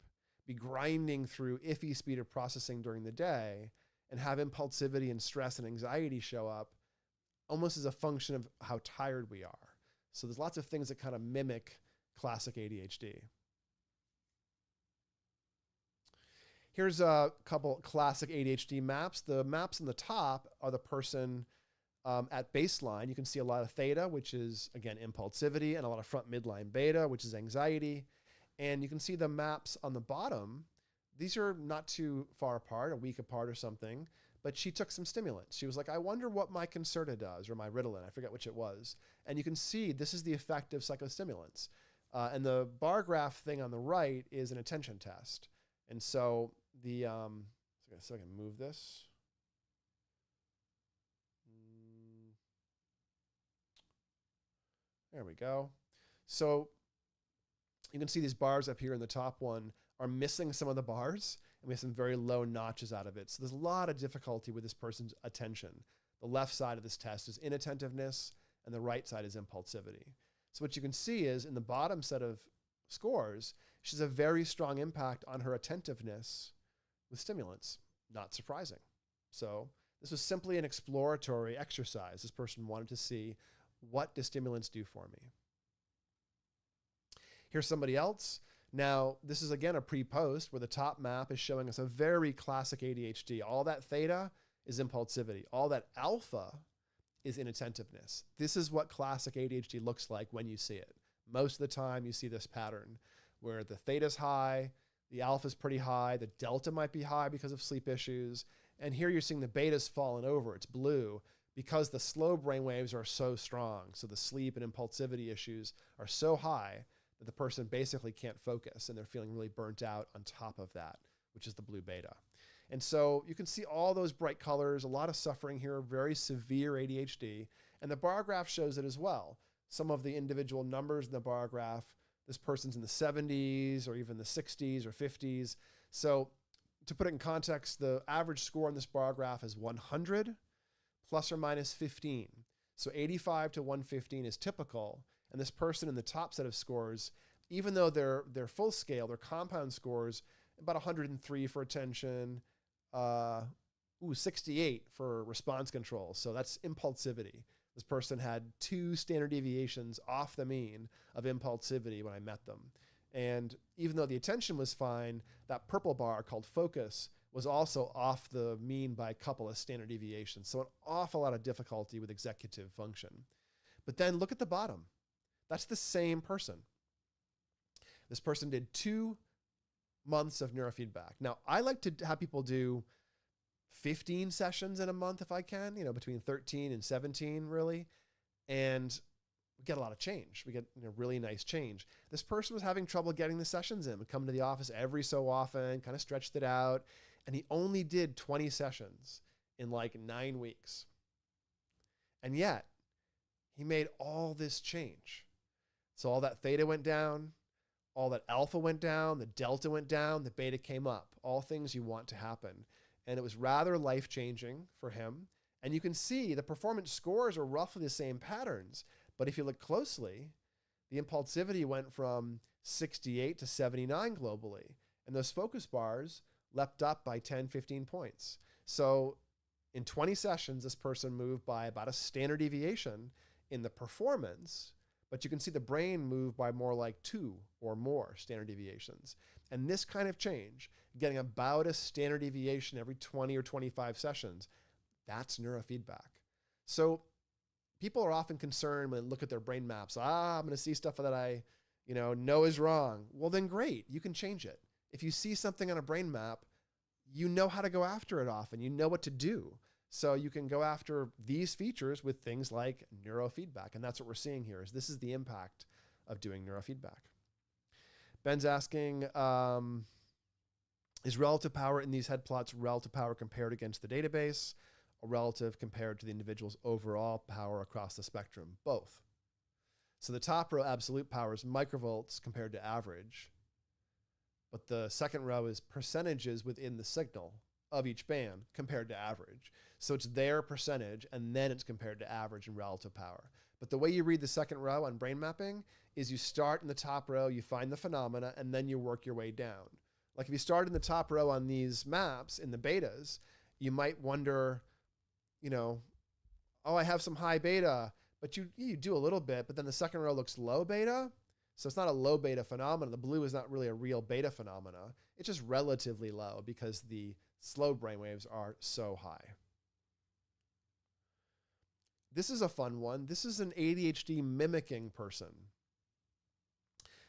be grinding through iffy speed of processing during the day, and have impulsivity and stress and anxiety show up almost as a function of how tired we are. So there's lots of things that kind of mimic classic ADHD. Here's a couple classic ADHD maps. The maps on the top are the person at baseline. You can see a lot of theta, which is, again, impulsivity, and a lot of front midline beta, which is anxiety. And you can see the maps on the bottom. These are not too far apart, a week apart or something, but she took some stimulants. She was like, I wonder what my Concerta does, or my Ritalin, I forget which it was. And you can see this is the effect of psychostimulants. And the bar graph thing on the right is an attention test. And so so I can move this. There we go. So you can see these bars up here in the top one are missing some of the bars, and we have some very low notches out of it. So there's a lot of difficulty with this person's attention. The left side of this test is inattentiveness, and the right side is impulsivity. So what you can see is in the bottom set of scores, she has a very strong impact on her attentiveness with stimulants. Not surprising. So this was simply an exploratory exercise. This person wanted to see, what do stimulants do for me? Here's somebody else. Now, this is again a pre-post where the top map is showing us a very classic ADHD. All that theta is impulsivity. All that alpha is inattentiveness. This is what classic ADHD looks like when you see it. Most of the time you see this pattern where the theta is high, the alpha is pretty high, the delta might be high because of sleep issues, and here you're seeing the beta's fallen over. It's blue because the slow brain waves are so strong. So the sleep and impulsivity issues are so high that the person basically can't focus, and they're feeling really burnt out on top of that, which is the blue beta. And so you can see all those bright colors, a lot of suffering here, very severe ADHD, and the bar graph shows it as well. Some of the individual numbers in the bar graph, this person's in the 70s or even the 60s or 50s. So to put it in context, the average score on this bar graph is 100 plus or minus 15. So 85 to 115 is typical. And this person in the top set of scores, even though they're full scale, their compound scores, about 103 for attention, 68 for response control. So that's impulsivity. This person had 2 standard deviations off the mean of impulsivity when I met them. And even though the attention was fine, that purple bar called focus was also off the mean by a couple of standard deviations. So an awful lot of difficulty with executive function. But then look at the bottom. That's the same person. This person did 2 months of neurofeedback. Now, I like to have people do 15 sessions in a month if I can, between 13 and 17 really. And we get a lot of change. We get really nice change. This person was having trouble getting the sessions in, would come to the office every so often, kind of stretched it out. And he only did 20 sessions in like 9 weeks. And yet he made all this change. So all that theta went down, all that alpha went down, the delta went down, the beta came up, all things you want to happen. and it was rather life-changing for him. And you can see the performance scores are roughly the same patterns, but if you look closely, the impulsivity went from 68 to 79 globally, and those focus bars leapt up by 10, 15 points. So in 20 sessions, this person moved by about a standard deviation in the performance, but you can see the brain move by more like 2 or more standard deviations. And this kind of change, getting about a standard deviation every 20 or 25 sessions, that's neurofeedback. So people are often concerned when they look at their brain maps. I'm going to see stuff that I know is wrong. Well, then great, you can change it. If you see something on a brain map, you know how to go after it often. You know what to do. So you can go after these features with things like neurofeedback. And that's what we're seeing here. This is the impact of doing neurofeedback. Ben's asking, is relative power in these head plots relative power compared against the database, or relative compared to the individual's overall power across the spectrum? Both. So the top row, absolute power, is microvolts compared to average. But the second row is percentages within the signal of each band compared to average. So it's their percentage, and then it's compared to average and relative power. But the way you read the second row on brain mapping is you start in the top row, you find the phenomena, and then you work your way down. Like if you start in the top row on these maps in the betas, you might wonder, I have some high beta, but you do a little bit, but then the second row looks low beta. So it's not a low beta phenomenon. The blue is not really a real beta phenomena. It's just relatively low because the slow brainwaves are so high. This is a fun one. This is an ADHD mimicking person.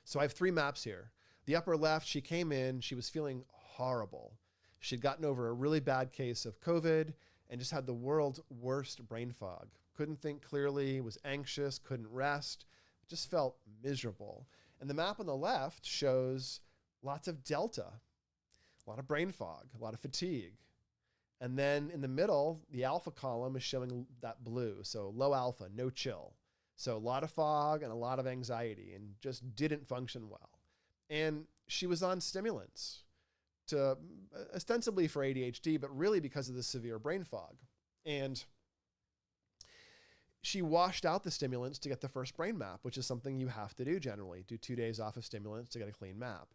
So I have 3 maps here. The upper left, she came in, she was feeling horrible. She'd gotten over a really bad case of COVID and just had the world's worst brain fog. Couldn't think clearly, was anxious, couldn't rest, just felt miserable. And the map on the left shows lots of delta, a lot of brain fog, a lot of fatigue. And then in the middle, the alpha column is showing that blue. So low alpha, no chill. So a lot of fog and a lot of anxiety and just didn't function well. And she was on stimulants to ostensibly for ADHD, but really because of the severe brain fog. And she washed out the stimulants to get the first brain map, which is something you have to do generally. Do 2 days off of stimulants to get a clean map.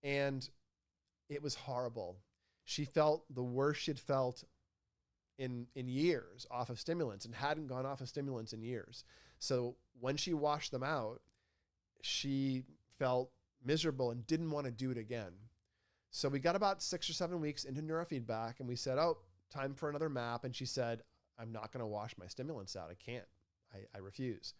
And it was horrible. She felt the worst she'd felt in years off of stimulants and hadn't gone off of stimulants in years. So when she washed them out, she felt miserable and didn't want to do it again. So we got about 6 or 7 weeks into neurofeedback and we said, time for another map. And she said, I'm not going to wash my stimulants out. I can't. I refuse.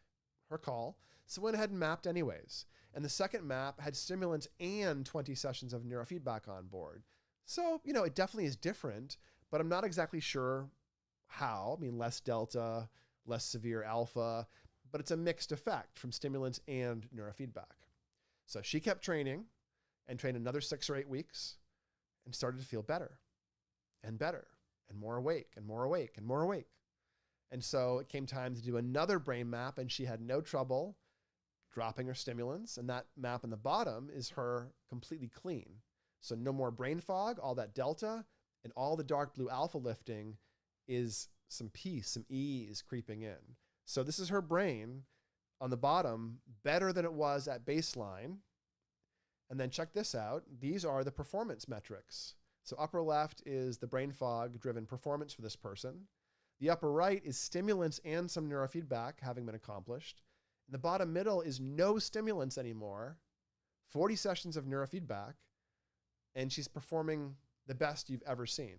Her call. So went ahead and mapped anyways. And the second map had stimulants and 20 sessions of neurofeedback on board. So, it definitely is different, but I'm not exactly sure how. I mean, less delta, less severe alpha, but it's a mixed effect from stimulants and neurofeedback. So she kept training and trained another 6 or 8 weeks and started to feel better and better and more awake and more awake and more awake. And so it came time to do another brain map, and she had no trouble dropping her stimulants. And that map on the bottom is her completely clean. So no more brain fog, all that delta, and all the dark blue alpha lifting is some peace, some ease creeping in. So this is her brain on the bottom, better than it was at baseline. And then check this out. These are the performance metrics. So upper left is the brain fog driven performance for this person. The upper right is stimulants and some neurofeedback having been accomplished. And the bottom middle is no stimulants anymore, 40 sessions of neurofeedback, and she's performing the best you've ever seen.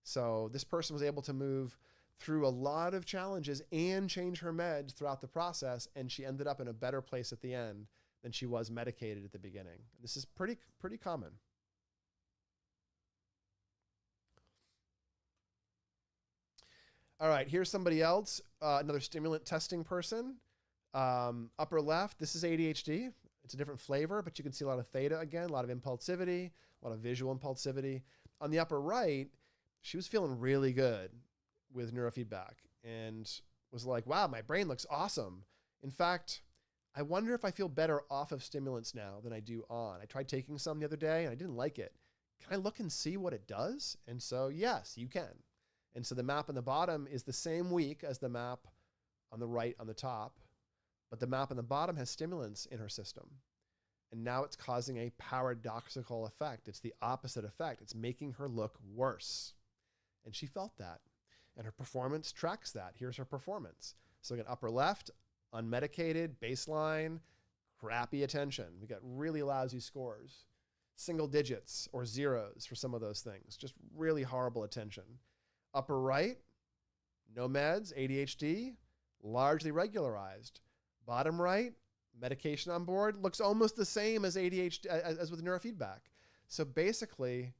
So this person was able to move through a lot of challenges and change her meds throughout the process, and she ended up in a better place at the end than she was medicated at the beginning. This is pretty common. All right, here's somebody else, another stimulant testing person. Upper left, this is ADHD. It's a different flavor, but you can see a lot of theta again, a lot of impulsivity, a lot of visual impulsivity. On the upper right, she was feeling really good with neurofeedback and was like, wow, my brain looks awesome. In fact, I wonder if I feel better off of stimulants now than I do on. I tried taking some the other day and I didn't like it. can I look and see what it does? And so, yes, you can. And so the map on the bottom is the same week as the map on the right on the top, but the map on the bottom has stimulants in her system. And now it's causing a paradoxical effect. It's the opposite effect. It's making her look worse. And she felt that. And her performance tracks that. Here's her performance. So again, upper left, unmedicated, baseline, crappy attention. We got really lousy scores. Single digits or zeros for some of those things. Just really horrible attention. Upper right, no meds, ADHD, largely regularized. Bottom right, medication on board, looks almost the same as ADHD as with neurofeedback. So basically,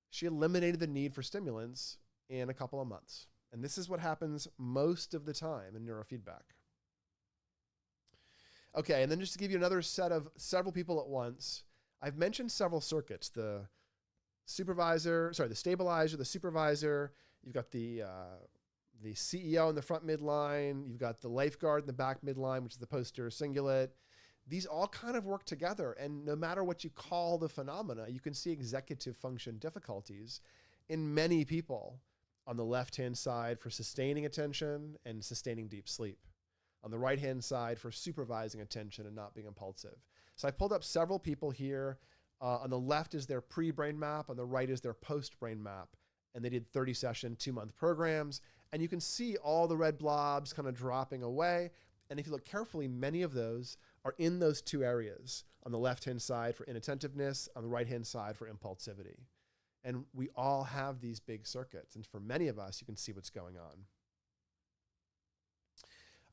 she eliminated the need for stimulants in a couple of months. And this is what happens most of the time in neurofeedback. Okay, and then just to give you another set of several people at once, I've mentioned several circuits, the stabilizer, the supervisor, you've got the CEO in the front midline, you've got the lifeguard in the back midline, which is the posterior cingulate. These all kind of work together, and no matter what you call the phenomena, you can see executive function difficulties in many people on the left-hand side for sustaining attention and sustaining deep sleep. On the right-hand side for supervising attention and not being impulsive. So I pulled up several people here. On the left is their pre-brain map. On the right is their post-brain map. And they did 30-session, 2-month programs. And you can see all the red blobs kind of dropping away. And if you look carefully, many of those are in those two areas. On the left-hand side for inattentiveness, on the right-hand side for impulsivity. And we all have these big circuits. And for many of us, you can see what's going on.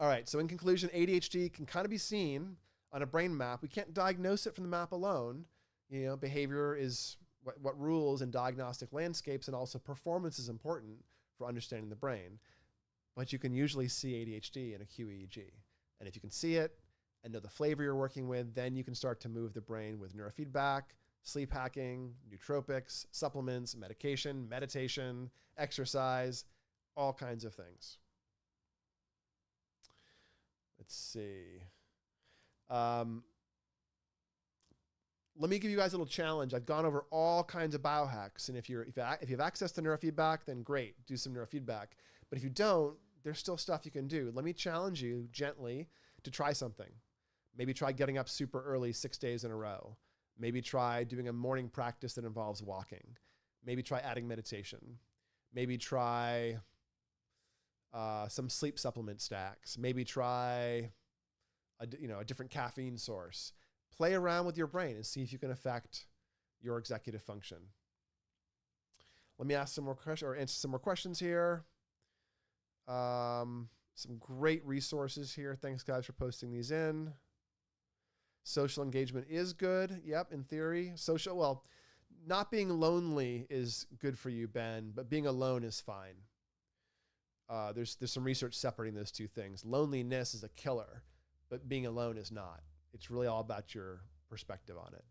All right, so in conclusion, ADHD can kind of be seen on a brain map. We can't diagnose it from the map alone. You know, behavior is what rules in diagnostic landscapes, and also performance is important for understanding the brain. But you can usually see ADHD in a QEEG. And if you can see it and know the flavor you're working with, then you can start to move the brain with neurofeedback, sleep hacking, nootropics, supplements, medication, meditation, exercise, all kinds of things. Let's see. Let me give you guys a little challenge. I've gone over all kinds of biohacks, and if you have access to neurofeedback, then great, do some neurofeedback. But if you don't, there's still stuff you can do. Let me challenge you gently to try something. Maybe try getting up super early 6 days in a row. Maybe try doing a morning practice that involves walking. Maybe try adding meditation. Maybe try some sleep supplement stacks. Maybe try a different caffeine source. Play around with your brain and see if you can affect your executive function. Let me ask some more questions or answer some more questions here. Some great resources here. Thanks, guys, for posting these in. Social engagement is good. Yep, in theory. Not being lonely is good for you, Ben, but being alone is fine. There's some research separating those two things. Loneliness is a killer, but being alone is not. It's really all about your perspective on it.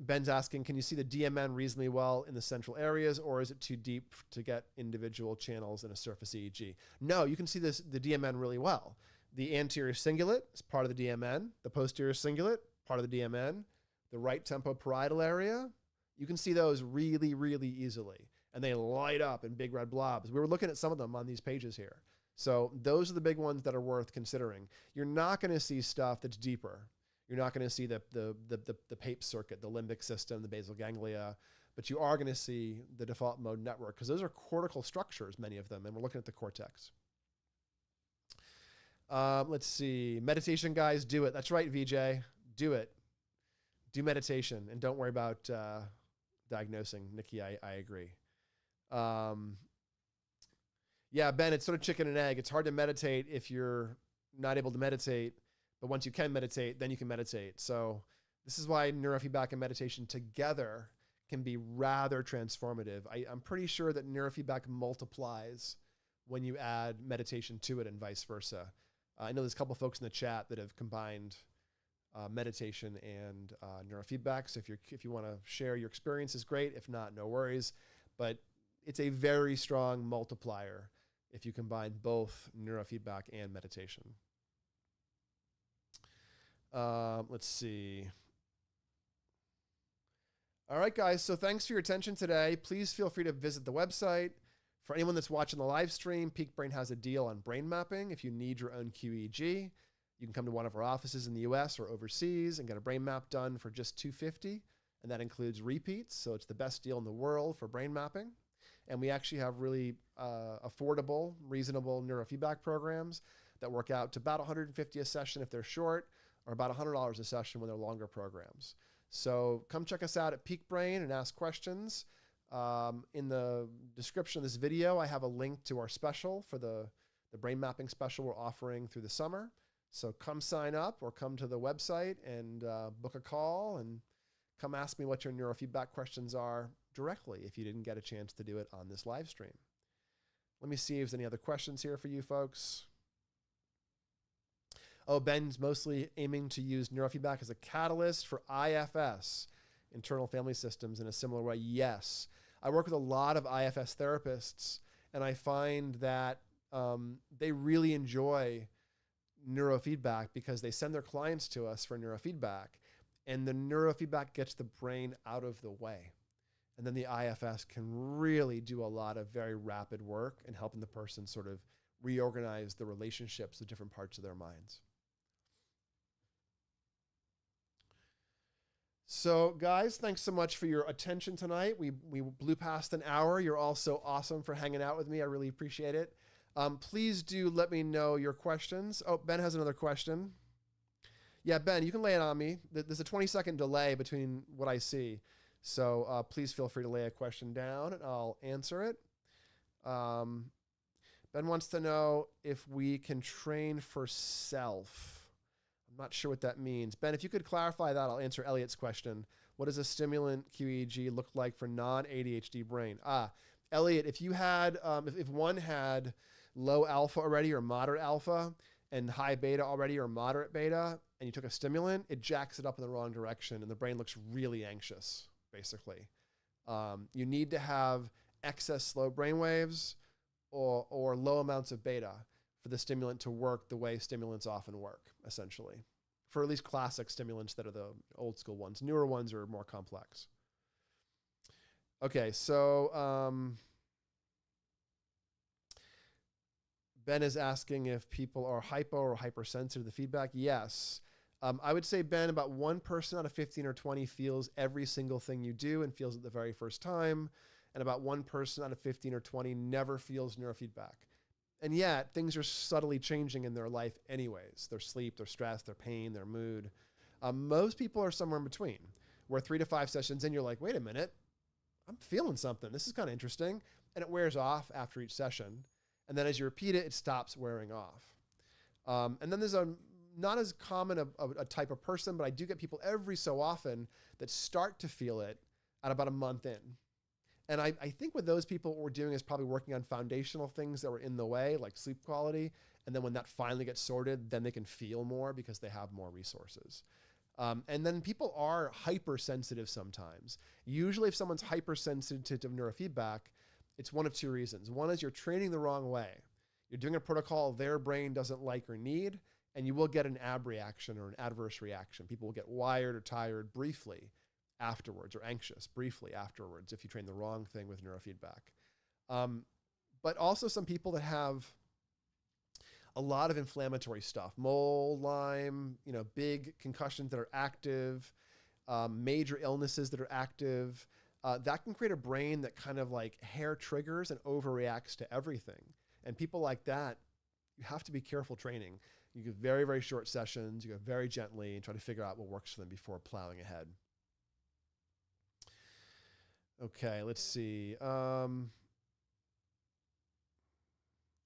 Ben's asking, can you see the DMN reasonably well in the central areas, or is it too deep to get individual channels in a surface EEG? No, you can see the DMN really well. The anterior cingulate is part of the DMN. The posterior cingulate, part of the DMN. The right tempoparietal area, you can see those really, really easily. And they light up in big red blobs. We were looking at some of them on these pages here. So those are the big ones that are worth considering. You're not going to see stuff that's deeper. You're not going to see the PAPE circuit, the limbic system, the basal ganglia, but you are going to see the default mode network because those are cortical structures, many of them, and we're looking at the cortex. Let's see. Meditation, guys, do it. That's right, VJ. Do it. Do meditation, and don't worry about diagnosing. Nikki, I agree. Yeah, Ben, it's sort of chicken and egg. It's hard to meditate if you're not able to meditate, but once you can meditate, then you can meditate. So this is why neurofeedback and meditation together can be rather transformative. I'm pretty sure that neurofeedback multiplies when you add meditation to it and vice versa. I know there's a couple folks in the chat that have combined meditation and neurofeedback. So if you want to share your experiences, great. If not, no worries. But it's a very strong multiplier if you combine both neurofeedback and meditation. Let's see. All right, guys. So thanks for your attention today. Please feel free to visit the website. For anyone that's watching the live stream, Peak Brain has a deal on brain mapping. If you need your own QEEG, you can come to one of our offices in the US or overseas and get a brain map done for just $250. And that includes repeats. So it's the best deal in the world for brain mapping. And we actually have really affordable, reasonable neurofeedback programs that work out to about $150 a session if they're short, or about $100 a session when they're longer programs. So come check us out at Peak Brain and ask questions. In the description of this video, I have a link to our special for the brain mapping special we're offering through the summer. So come sign up or come to the website and book a call and come ask me what your neurofeedback questions are directly if you didn't get a chance to do it on this live stream. Let me see if there's any other questions here for you folks. Oh, Ben's mostly aiming to use neurofeedback as a catalyst for IFS, internal family systems, in a similar way. Yes. I work with a lot of IFS therapists, and I find that they really enjoy neurofeedback because they send their clients to us for neurofeedback, and the neurofeedback gets the brain out of the way. And then the IFS can really do a lot of very rapid work in helping the person sort of reorganize the relationships of different parts of their minds. So guys, thanks so much for your attention tonight. We blew past an hour. You're all so awesome for hanging out with me. I really appreciate it. Please do let me know your questions. Oh, Ben has another question. Yeah, Ben, you can lay it on me. There's a 20-second delay between what I see. So please feel free to lay a question down and I'll answer it. Ben wants to know if we can train for self. I'm not sure what that means. Ben, if you could clarify that, I'll answer Elliot's question. What does a stimulant QEEG look like for non-ADHD brain? Elliot, if you had, if one had low alpha already or moderate alpha and high beta already or moderate beta, and you took a stimulant, it jacks it up in the wrong direction and the brain looks really anxious, basically. You need to have excess slow brain waves or low amounts of beta for the stimulant to work the way stimulants often work, essentially. For at least classic stimulants that are the old school ones. Newer ones are more complex. Okay, so Ben is asking if people are hypo or hypersensitive to feedback. Yes. I would say, Ben, about 1 person out of 15 or 20 feels every single thing you do and feels it the very first time. And about 1 person out of 15 or 20 never feels neurofeedback. And yet, things are subtly changing in their life anyways. Their sleep, their stress, their pain, their mood. Most people are somewhere in between, where 3 to 5 sessions in, you're like, wait a minute, I'm feeling something. This is kind of interesting. And it wears off after each session. And then as you repeat it, it stops wearing off. And then there's not as common a type of person, but I do get people every so often that start to feel it at about a month in. And I think with those people, what we're doing is probably working on foundational things that were in the way, like sleep quality. And then when that finally gets sorted, then they can feel more because they have more resources. And then people are hypersensitive sometimes. Usually if someone's hypersensitive to neurofeedback, it's one of 2 reasons. One is you're training the wrong way. You're doing a protocol their brain doesn't like or need, and you will get an abreaction or an adverse reaction. People will get wired or tired briefly afterwards, or anxious briefly afterwards if you train the wrong thing with neurofeedback. But also some people that have a lot of inflammatory stuff, mold, Lyme, big concussions that are active, major illnesses that are active, that can create a brain that kind of like hair triggers and overreacts to everything. And people like that, you have to be careful training. You give very, very short sessions, you go very gently and try to figure out what works for them before plowing ahead. Okay, let's see.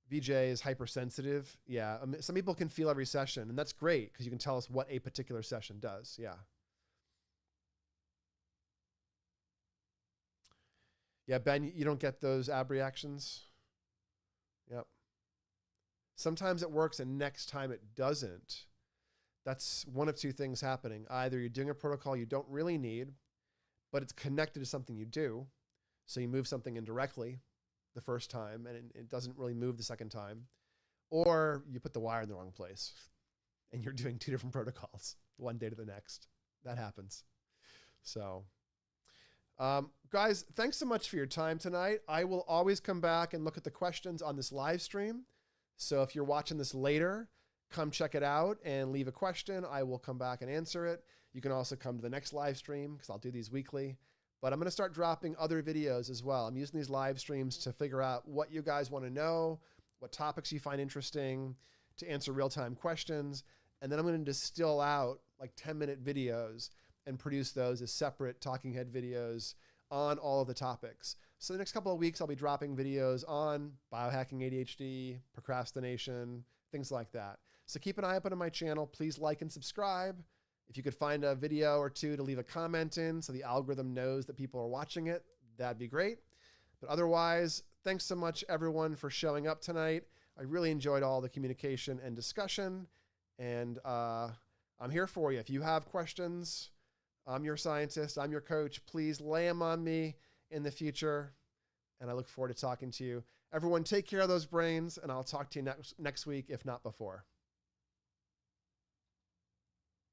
VJ is hypersensitive. Yeah, some people can feel every session, and that's great because you can tell us what a particular session does. Yeah. Yeah, Ben, you don't get those ab reactions? Yep. Sometimes it works and next time it doesn't. That's one of 2 things happening. Either you're doing a protocol you don't really need, but it's connected to something you do. So you move something indirectly the first time and it doesn't really move the second time. Or you put the wire in the wrong place and you're doing 2 different protocols, one day to the next. That happens. So, Guys, thanks so much for your time tonight. I will always come back and look at the questions on this live stream. So if you're watching this later, come check it out and leave a question. I will come back and answer it. You can also come to the next live stream because I'll do these weekly. But I'm going to start dropping other videos as well. I'm using these live streams to figure out what you guys want to know, what topics you find interesting, to answer real-time questions. And then I'm going to distill out like 10-minute videos and produce those as separate talking head videos on all of the topics. So the next couple of weeks, I'll be dropping videos on biohacking ADHD, procrastination, things like that. So keep an eye open on my channel. Please like and subscribe. If you could find a video or two to leave a comment in so the algorithm knows that people are watching it, that'd be great. But otherwise, thanks so much everyone for showing up tonight. I really enjoyed all the communication and discussion, and I'm here for you. If you have questions, I'm your scientist, I'm your coach. Please lay them on me in the future, and I look forward to talking to you. Everyone, take care of those brains, and I'll talk to you next week, if not before.